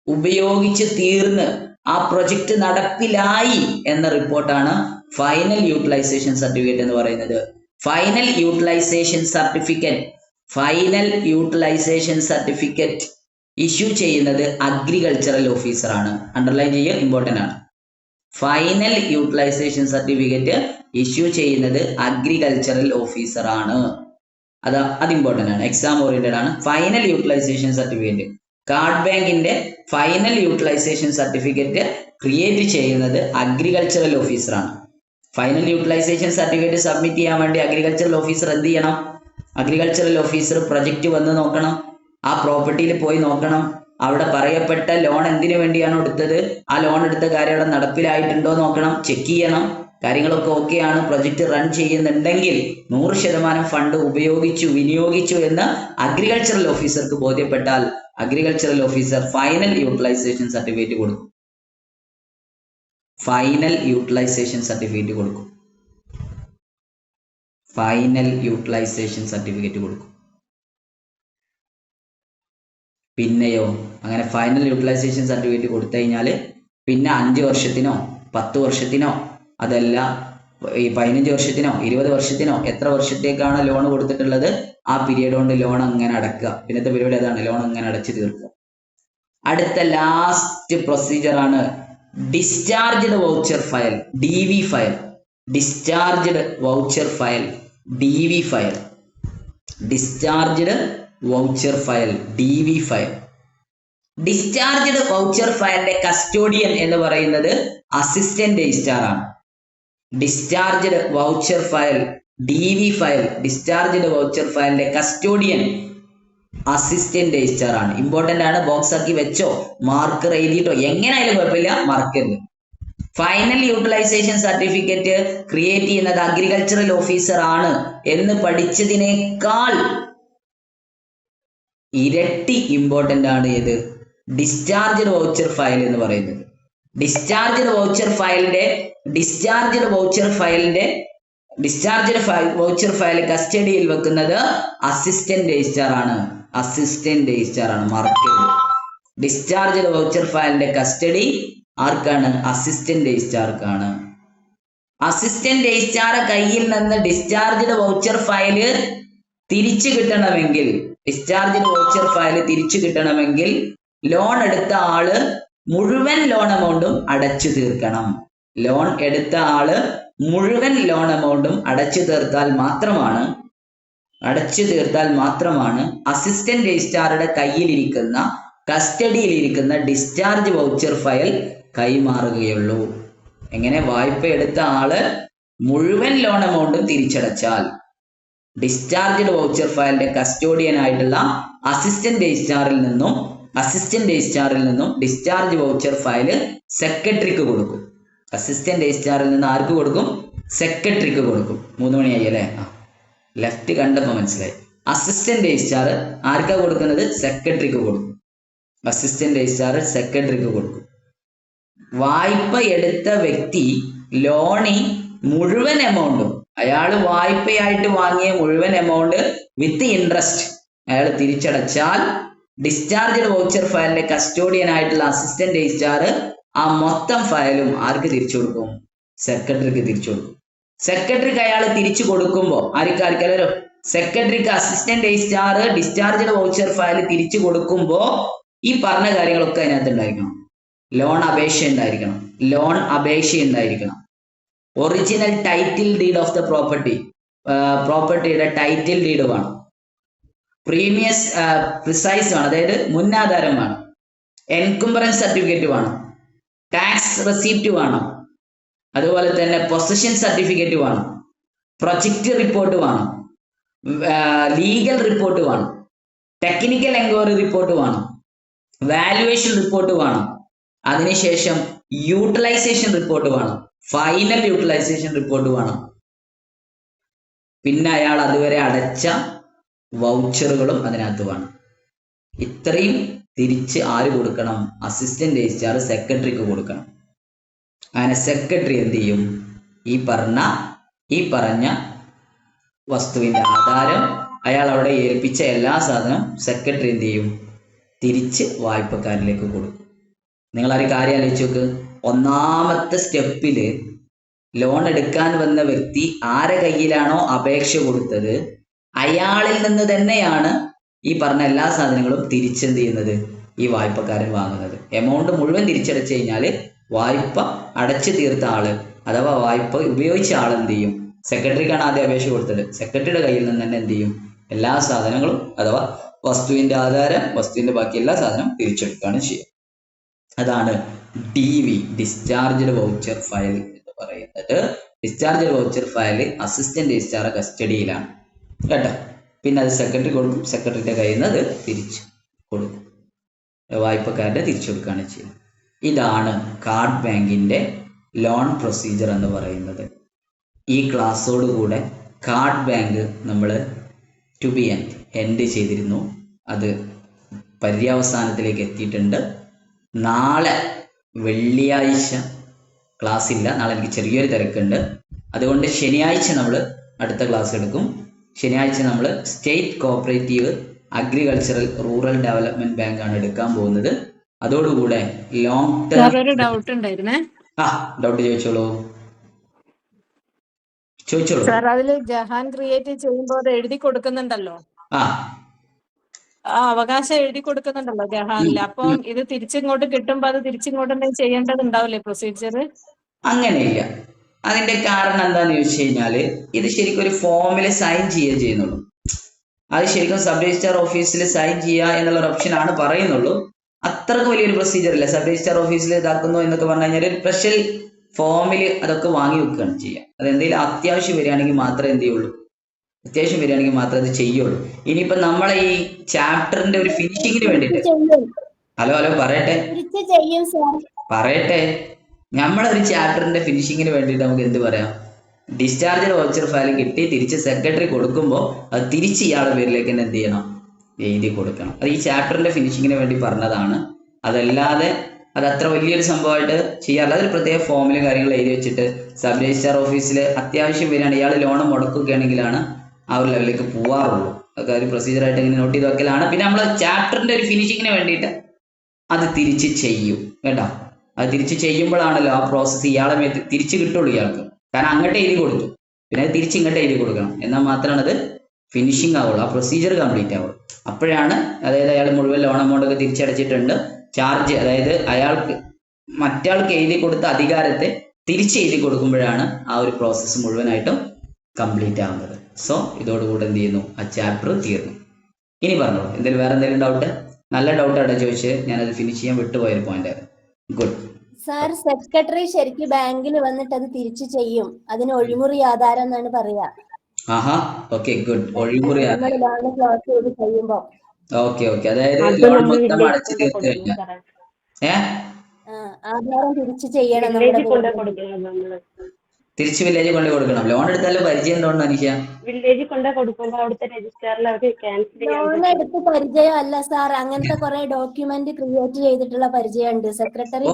ഉപയോഗിച്ച് തീർന്ന് ആ പ്രൊജക്ട് നടപ്പിലായി എന്ന റിപ്പോർട്ടാണ് ഫൈനൽ യൂട്ടിലൈസേഷൻ സർട്ടിഫിക്കറ്റ് എന്ന് പറയുന്നത്. ഫൈനൽ യൂട്ടിലൈസേഷൻ സർട്ടിഫിക്കറ്റ് ഇഷ്യൂ ചെയ്യുന്നത് അഗ്രികൾച്ചറൽ ഓഫീസറാണ്. അണ്ടർലൈൻ ചെയ്യുക, ഇമ്പോർട്ടൻ്റ് ആണ്. ഫൈനൽ യൂട്ടിലൈസേഷൻ സർട്ടിഫിക്കറ്റ് ഇഷ്യൂ ചെയ്യുന്നത് അഗ്രികൾച്ചറൽ ഓഫീസറാണ്. അത് ഇമ്പോർട്ടൻ്റ് ആണ്, എക്സാം ഓറിയന്റഡ് ആണ്. ഫൈനൽ യൂട്ടിലൈസേഷൻ സർട്ടിഫിക്കറ്റ് കാർഡ് ബാങ്കിന്റെ ഫൈനൽ യൂട്ടിലൈസേഷൻ സർട്ടിഫിക്കറ്റ് ക്രിയേറ്റ് ചെയ്യുന്നത് അഗ്രികൾച്ചറൽ ഓഫീസറാണ്. ഫൈനൽ യൂട്ടിലൈസേഷൻ സർട്ടിഫിക്കറ്റ് സബ്മിറ്റ് ചെയ്യാൻ വേണ്ടി അഗ്രികൾച്ചറൽ ഓഫീസർ എന്ത് ചെയ്യണം? അഗ്രികൾച്ചറൽ ഓഫീസർ പ്രൊജക്റ്റ് വന്ന് നോക്കണം, ആ പ്രോപ്പർട്ടിയിൽ പോയി നോക്കണം, അവിടെ പറയപ്പെട്ട ലോൺ എന്തിനു വേണ്ടിയാണ് എടുത്തത്, ആ ലോൺ എടുത്ത കാര്യം അവിടെ നടപ്പിലായിട്ടുണ്ടോ നോക്കണം, ചെക്ക് ചെയ്യണം. കാര്യങ്ങളൊക്കെ ഓക്കെയാണ്, പ്രൊജക്റ്റ് റൺ ചെയ്യുന്നുണ്ടെങ്കിൽ 100% ഫണ്ട് വിനിയോഗിച്ചു എന്ന് അഗ്രികൾച്ചറൽ ഓഫീസർക്ക് ബോധ്യപ്പെട്ടാൽ agricultural officer final utilisation certificate കൊടുക്കും. ഫൈനൽ യൂട്ടിലൈസേഷൻ സർട്ടിഫിക്കറ്റ് കൊടുക്കും. പിന്നെയോ അങ്ങനെ ഫൈനൽ യൂട്ടിലൈസേഷൻ സർട്ടിഫിക്കറ്റ് കൊടുത്തു കഴിഞ്ഞാൽ പിന്നെ 5 വർഷത്തിനോ 10 വർഷത്തിനോ അതല്ല ഈ 15 വർഷത്തിനോ 20 വർഷത്തിനോ എത്ര വർഷത്തേക്കാണ് ലോൺ കൊടുത്തിട്ടുള്ളത് ആ പീരീഡ് കൊണ്ട് ലോൺ അങ്ങനെ അടക്കുക. പിന്നത്തെ പരിപാടി അതാണ്, ലോൺ അങ്ങനെ അടച്ചു തീർക്കുക. അടുത്ത ലാസ്റ്റ് പ്രൊസീജിയർ ആണ് discharged voucher file, DV file. Discharged voucher file DV file. Discharged voucher file DV file. Discharged voucher ഫയലിന്റെ കസ്റ്റോഡിയൻ എന്ന് പറയുന്നത് അസിസ്റ്റന്റ് രജിസ്ട്രാർ ആണ്. Discharged voucher file DV file, discharged voucher ഫയലിന്റെ കസ്റ്റോഡിയൻ അസിസ്റ്റന്റ് രജിസ്ട്രാർ ആണ്. Important ആണ്, box ആക്കി വെച്ചോ, marker എഴുതിയിട്ടോ, എങ്ങനെയായാലും കുഴപ്പമില്ല, മാർക്കരുത്. ഫൈനൽ യൂട്ടിലൈസേഷൻ സർട്ടിഫിക്കറ്റ് ക്രിയേറ്റ് ചെയ്യുന്നത് അഗ്രികൾച്ചറൽ ഓഫീസർ ആണ് എന്ന് പഠിച്ചതിനേക്കാൾ ഇരട്ടി ഇമ്പോർട്ടന്റ് ആണ് ഏത്? ഡിസ്ചാർജ്ഡ് വൗച്ചർ ഫയൽ എന്ന് പറയുന്നത്. ഡിസ്ചാർജ്ഡ് വൗച്ചർ ഫയൽ കസ്റ്റഡിയിൽ വെക്കുന്നത് അസിസ്റ്റന്റ് രജിസ്ട്രാർ ആണ്. മാർക്കരുത്. ഡിസ്ചാർജ്ഡ് വൗച്ചർ ഫയലിന്റെ കസ്റ്റഡി ആർക്കാണ്? അസിസ്റ്റന്റ് രജിസ്ട്രാർക്കാണ്. അസിസ്റ്റന്റ് രജിസ്ട്രാർ കയ്യിൽ നിന്ന് ഡിസ്ചാർജ്ഡ് വൗച്ചർ ഫയല് തിരിച്ചു കിട്ടണമെങ്കിൽ ലോൺ എടുത്ത ആള് മുഴുവൻ ലോൺ എമൗണ്ടും അടച്ചു തീർക്കണം. അടച്ചു തീർത്താൽ മാത്രമാണ് അസിസ്റ്റന്റ് രജിസ്ട്രാറുടെ കസ്റ്റഡിയിലിരിക്കുന്ന ഡിസ്ചാർജ് വൗച്ചർ ഫയൽ കൈമാറുകയുള്ളൂ. എങ്ങനെ? വായ്പ എടുത്ത ആള് മുഴുവൻ ലോൺ എമൗണ്ടും തിരിച്ചടച്ചാൽ ഡിസ്ചാർജ്ഡ് വൗച്ചർ ഫയലിന്റെ കസ്റ്റോഡിയൻ ആയിട്ടുള്ള അസിസ്റ്റന്റ് രജിസ്ട്രാറിൽ നിന്നും ഡിസ്ചാർജ് വൗച്ചർ ഫയല് സെക്രട്ടറിക്ക് കൊടുക്കും. അസിസ്റ്റന്റ് രജിസ്ട്രാറിൽ നിന്ന് ആർക്ക് കൊടുക്കും? സെക്രട്ടറിക്ക് കൊടുക്കും. 3 മണിയായി അല്ലേ? ലെഫ്റ്റ് കണ്ടപ്പോ മനസ്സിലായി. അസിസ്റ്റന്റ് രജിസ്ട്രാർ ആർക്കാ കൊടുക്കുന്നത്? സെക്രട്ടറിക്ക് കൊടുക്കും. വായ്പ എടുത്ത വ്യക്തി ലോണി മുഴുവൻ എമൗണ്ടും, അയാൾ വായ്പയായിട്ട് വാങ്ങിയ മുഴുവൻ എമൗണ്ട് വിത്ത് ഇൻട്രസ്റ്റ് അയാൾ തിരിച്ചടച്ചാൽ ഡിസ്ചാർജ്ഡ് വൗച്ചർ ഫയലിന്റെ കസ്റ്റോഡിയൻ ആയിട്ടുള്ള അസിസ്റ്റന്റ് രജിസ്ട്രാർ ആ മൊത്തം ഫയലും ആർക്ക് തിരിച്ചു കൊടുക്കും? സെക്രട്ടറിക്ക് തിരിച്ചു കൊടുക്കും. സെക്രട്ടറിക്ക് അയാൾ തിരിച്ചു കൊടുക്കുമ്പോൾ ആർക്കല്ലോ സെക്രട്ടറിക്ക് assistant registrar discharged voucher file തിരിച്ചു കൊടുക്കുമ്പോൾ ഈ പറഞ്ഞ കാര്യങ്ങളൊക്കെ അതിനകത്ത് ഉണ്ടായിരിക്കണം. ലോൺ അപേക്ഷ ഉണ്ടായിരിക്കണം. Original title deed of the പ്രോപ്പർട്ടിയുടെ ടൈറ്റിൽ ഡീഡ് വേണം. പ്രിസൈസ് വേണം, അതായത് മുന്നാധാരം വേണം. എൻകുംബറൻസ് സർട്ടിഫിക്കറ്റ് വേണം. ടാക്സ് റെസിപ്റ്റ് വേണം. അതുപോലെ തന്നെ പൊസഷൻ സർട്ടിഫിക്കറ്റ് വേണം. പ്രൊജക്റ്റ് റിപ്പോർട്ട് വേണം. ലീഗൽ റിപ്പോർട്ട് വേണം. ടെക്നിക്കൽ എൻക്വയറി റിപ്പോർട്ട് വേണം. വാല്യുവേഷൻ റിപ്പോർട്ട് വേണം. അതിനുശേഷം യൂട്ടിലൈസേഷൻ റിപ്പോർട്ട് വേണം. ഫൈനൽ യൂട്ടിലൈസേഷൻ റിപ്പോർട്ട് വേണം. പിന്നെ അയാൾ അതുവരെ അടച്ച വൗച്ചറുകളും അതിനകത്ത് വേണം. ഇത്രയും തിരിച്ച് ആര് കൊടുക്കണം? അസിസ്റ്റന്റ് രജിസ്ട്രാർ സെക്രട്ടറിക്ക് കൊടുക്കണം. അങ്ങനെ സെക്രട്ടറി എന്ത് ചെയ്യും? ഈ പറഞ്ഞ വസ്തുവിന്റെ ആധാരം, അയാൾ അവിടെ ഏൽപ്പിച്ച എല്ലാ സാധനവും സെക്രട്ടറി എന്ത് ചെയ്യും? തിരിച്ച് വായ്പക്കാരിലേക്ക് കൊടുക്കും. നിങ്ങൾ ഒരു കാര്യം ആലോചിച്ച് നോക്ക്. ഒന്നാമത്തെ സ്റ്റെപ്പില് ലോൺ എടുക്കാൻ വന്ന വ്യക്തി ആരെ കയ്യിലാണോ അപേക്ഷ കൊടുത്തത് അയാളിൽ നിന്ന് തന്നെയാണ് ഈ പറഞ്ഞ എല്ലാ സാധനങ്ങളും തിരിച്ചെന്ത് ചെയ്യുന്നത്? ഈ വായ്പക്കാരൻ വാങ്ങുന്നത്. എമൗണ്ട് മുഴുവൻ തിരിച്ചടച്ചു കഴിഞ്ഞാൽ വായ്പ അടച്ചു തീർത്ത ആള് അഥവാ വായ്പ ഉപയോഗിച്ച ആൾ എന്ത് ചെയ്യും? സെക്രട്ടറിക്കാണ് ആദ്യം അപേക്ഷ കൊടുത്തത്. സെക്രട്ടറിയുടെ കയ്യിൽ നിന്ന് തന്നെ എന്ത് ചെയ്യും? എല്ലാ സാധനങ്ങളും അഥവാ വസ്തുവിന്റെ ആധാരം, വസ്തുവിന്റെ ബാക്കി എല്ലാ സാധനവും തിരിച്ചെടുക്കുകയാണ് ചെയ്യുക. അതാണ് DV, ഡിസ്ചാർജ്ഡ് വൗച്ചർ ഫയൽ എന്ന് പറയുന്നത്. Discharged voucher file assistant registrar കസ്റ്റഡിയിലാണ് കേട്ടോ. പിന്നെ അത് സെക്രട്ടറി കൊടുക്കും. സെക്രട്ടറിയുടെ കയ്യിൽ നിന്ന് അത് തിരിച്ചു കൊടുക്കും. വായ്പക്കാരുടെ തിരിച്ചു കൊടുക്കുകയാണ് ചെയ്യുന്നത്. ഇതാണ് കാർഡ് ബാങ്കിന്റെ ലോൺ പ്രൊസീജിയർ എന്ന് പറയുന്നത്. ഈ ക്ലാസ്സോടുകൂടെ കാർഡ് ബാങ്ക് നമ്മൾ ടു ബി എൻഡ് ചെയ്തിരുന്നു. അത് പര്യവസാനത്തിലേക്ക് എത്തിയിട്ടുണ്ട്. നാളെ വെള്ളിയാഴ്ച ക്ലാസ് ഇല്ല. നാളെ എനിക്ക് ചെറിയൊരു തിരക്കുണ്ട്. അതുകൊണ്ട് ശനിയാഴ്ച നമ്മൾ അടുത്ത ക്ലാസ് എടുക്കും. ശനിയാഴ്ച നമ്മൾ state cooperative agricultural rural development bank ആണ് എടുക്കാൻ പോകുന്നത്. അതോടുകൂടെ ലോങ് ടേം ഡൗട്ട് ഉണ്ടായിരുന്നേ. ഡൗട്ട് ചോദിച്ചോളൂ. സാർ, അതില് ജഹാൻ ക്രിയേറ്റ് ചെയ്യുമ്പോൾ അത് എഴുതി കൊടുക്കുന്നുണ്ടല്ലോ, അവകാശം എഴുതി കൊടുക്കുന്നുണ്ടല്ലോ ജഹാനില്. അപ്പം ഇത് തിരിച്ചിങ്ങോട്ട് കിട്ടുമ്പോ അത് തിരിച്ചിങ്ങോട്ട് ചെയ്യേണ്ടതുണ്ടാവില്ലേ പ്രൊസീജിയർ? അങ്ങനെയില്ല. അതിന്റെ കാരണം എന്താന്ന് ചോദിച്ചു കഴിഞ്ഞാല് ഇത് ശരിക്കും ഒരു ഫോമിൽ സൈൻ ചെയ്യുന്നുള്ളൂ. അത് ശരിക്കും സബ് രജിസ്ട്രാർ ഓഫീസിൽ സൈൻ ചെയ്യുക എന്നുള്ള ഒരു ഓപ്ഷൻ ആണ് പറയുന്നുള്ളൂ. അത്രക്ക് വലിയൊരു പ്രൊസീജിയർ അല്ല. സബ് രജിസ്ട്രാർ ഓഫീസിൽ ഇതാക്കുന്നു എന്നൊക്കെ പറഞ്ഞു കഴിഞ്ഞാൽ ഒരു സ്പെഷ്യൽ ഫോമിൽ അതൊക്കെ വാങ്ങി വെക്കുകയാണ് ചെയ്യുക. അത് എന്തെങ്കിലും അത്യാവശ്യം വരികയാണെങ്കിൽ മാത്രമേ എന്ത് ചെയ്യുള്ളൂ, അത്യാവശ്യം വരികയാണെങ്കിൽ മാത്രമേ അത് ചെയ്യുള്ളൂ. ഇനിയിപ്പോ നമ്മളെ ഈ ചാപ്റ്ററിന്റെ ഒരു ഫിനിഷിങ്ങിന് വേണ്ടിയിട്ട്, ഹലോ പറയട്ടെ നമ്മളൊരു ചാപ്റ്ററിന്റെ ഫിനിഷിങ്ങിന് വേണ്ടിയിട്ട് നമുക്ക് എന്ത് പറയാം, ഡിസ്ചാർജ് വൗച്ചർ ഫയൽ കിട്ടി തിരിച്ച് സെക്രട്ടറി കൊടുക്കുമ്പോൾ അത് തിരിച്ച് ഇയാളുടെ പേരിലേക്ക് തന്നെ എന്ത് ചെയ്യണം, എഴുതി കൊടുക്കണം. അത് ഈ ചാപ്റ്ററിന്റെ ഫിനിഷിങ്ങിന് വേണ്ടി പറഞ്ഞതാണ്. അതല്ലാതെ അത് അത്ര വലിയൊരു സംഭവമായിട്ട് ചെയ്യാറില്ല. അതൊരു പ്രത്യേക ഫോമിലും കാര്യങ്ങൾ എഴുതി വെച്ചിട്ട് സബ് രജിസ്ട്രാർ ഓഫീസിൽ അത്യാവശ്യം വരികയാണ്, ഇയാൾ ലോൺ മുടക്കുകയാണെങ്കിലാണ് ആ ഒരു ലെവലിലേക്ക് പോവാറുള്ളൂ. അതൊക്കെ ഒരു പ്രൊസീജിയറായിട്ട് ഇങ്ങനെ നോട്ട് ചെയ്ത് വെക്കലാണ്. പിന്നെ നമ്മൾ ചാപ്റ്ററിന്റെ ഒരു ഫിനിഷിങ്ങിന് വേണ്ടിയിട്ട് അത് തിരിച്ച് ചെയ്യും കേട്ടോ. അത് തിരിച്ച് ചെയ്യുമ്പോഴാണല്ലോ ആ പ്രോസസ്സ് ഇയാളെ തിരിച്ച് കിട്ടുള്ളൂ ഇയാൾക്ക്. കാരണം അങ്ങോട്ട് എഴുതി കൊടുത്തു, പിന്നെ അത് തിരിച്ച് ഇങ്ങോട്ട് എഴുതി കൊടുക്കണം. എന്നാൽ മാത്രമാണ് അത് ഫിനിഷിംഗ് ആവുള്ളൂ, ആ പ്രൊസീജിയർ കംപ്ലീറ്റ് ആവുള്ളൂ. അപ്പോഴാണ് അതായത് അയാൾ മുഴുവൻ ലോൺ എമൗണ്ട് ഒക്കെ തിരിച്ചടച്ചിട്ടുണ്ട്, ചാർജ് അതായത് അയാൾക്ക് മറ്റാൾക്ക് എഴുതി കൊടുത്ത അധികാരത്തെ തിരിച്ച് എഴുതി കൊടുക്കുമ്പോഴാണ് ആ ഒരു പ്രോസസ്സ് മുഴുവനായിട്ടും കംപ്ലീറ്റ് ആവുന്നത്. സോ ഇതോടുകൂടെ എന്ത് ചെയ്യുന്നു, ആ ചാപ്റ്റർ തീർന്നു. ഇനി പറഞ്ഞോളൂ, എന്തെങ്കിലും വേറെ എന്തെങ്കിലും ഡൗട്ട്? നല്ല ഡൗട്ടാണ് ചോദിച്ച് ഞാനത് ഫിനിഷ് ചെയ്യാൻ വിട്ടുപോയൊരു പോയിന്റ് ആയിരുന്നു. ഗുഡ് സാർ, സെക്രട്ടറി ശരിക്കും ബാങ്കിൽ വന്നിട്ട് അത് തിരിച്ചു ചെയ്യും, അതിന് ഒഴിമുറി ആധാരം എന്നാണ് പറയാ. ആഹാ, ഓക്കെ, ഗുഡ്. ഒഴിമുറി ലോൺ ക്ലോസ് ചെയ്ത് ചെയ്യുമ്പോ ഓക്കെ, അതായത് ലോൺ മൊത്തം അടച്ചു തീർത്ത് കഴിഞ്ഞാൽ ആധാരം തിരിച്ചു ചെയ്യണം, തിരിച്ച് വില്ലേജിൽ കൊണ്ട് കൊടുക്കണം. ലോൺ എടുത്താലും പരിചയം ഉണ്ടോന്ന് അനീഷ? വില്ലേജിൽ കൊണ്ട് കൊടുക്കുമ്പോൾ അവിടുത്തെ രജിസ്ട്രാറിൽ അവർ ക്യാൻസൽ ലോൺ എടുത്ത് പരിചയം അല്ല സാർ, അങ്ങനത്തെ കുറെ ഡോക്യുമെന്റ് ക്രിയേറ്റ് ചെയ്തിട്ടുള്ള പരിചയമുണ്ട്. സെക്രട്ടറി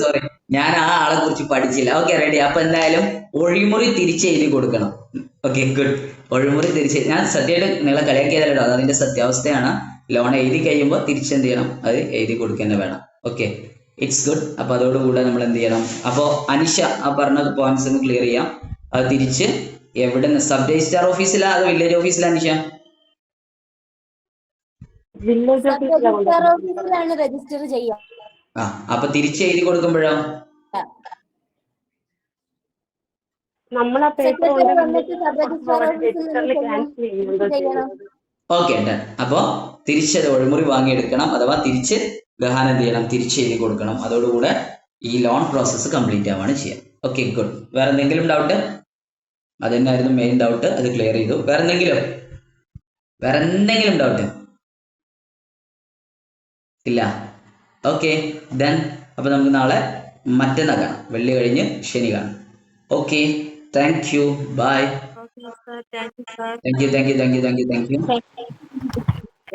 സോറി, ഞാൻ ആ ആളെ കുറിച്ച് പഠിച്ചില്ല. Okay, ready. അപ്പൊ എന്തായാലും ഒഴിമുറി തിരിച്ച് എഴുതി കൊടുക്കണം. Okay, good. ഒഴിമുറി തിരിച്ച്, ഞാൻ സത്യമായിട്ട് നിങ്ങളെ കളിയാക്കിയതല്ലോ, അത് അതിന്റെ സത്യാവസ്ഥയാണ്. ലോൺ എഴുതി കഴിയുമ്പോൾ തിരിച്ചെന്ത് ചെയ്യണം, അത് എഴുതി കൊടുക്കുക തന്നെ വേണം. Okay, it's good. അപ്പൊ അതോടുകൂടെ നമ്മൾ എന്ത് ചെയ്യണം, അപ്പോ അനിഷ ആ പറഞ്ഞ പോയിന്റ്സ് ഒന്ന് ക്ലിയർ ചെയ്യാം. അത് തിരിച്ച് എവിടെ നിന്ന്, സബ് രജിസ്ട്രാർ ഓഫീസിലാ അതോ വില്ലേജ് ഓഫീസിലാ അനിഷ? ഓഫീസിലാണ് രജിസ്റ്റർ ചെയ്യാം. അപ്പൊ തിരിച്ച് എഴുതി കൊടുക്കുമ്പോഴോ ഓക്കെ, ഡൺ. അപ്പോ തിരിച്ചത് ഒഴിമുറി വാങ്ങിയെടുക്കണം, അഥവാ തിരിച്ച് ഗഹാൻ എന്ത് ചെയ്യണം, തിരിച്ച് എഴുതി കൊടുക്കണം. അതോടുകൂടെ ഈ ലോൺ പ്രോസസ്സ് കംപ്ലീറ്റ് ആവാണ് ചെയ്യുക. Okay, good. വേറെ എന്തെങ്കിലും ഡൗട്ട്? അത് തന്നെയായിരുന്നു മെയിൻ ഡൗട്ട്, അത് ക്ലിയർ ചെയ്തു. വേറെ എന്തെങ്കിലും ഡൗട്ട് ഇല്ല? Okay, done. അപ്പൊ നമുക്ക് നാളെ മറ്റന്നാൾ കാണാം, വെള്ളി കഴിഞ്ഞ് ശനി കാണാം. Okay, thank you, bye. Thank you.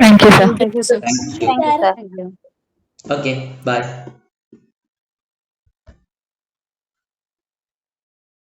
Thank you, sir. Okay, bye.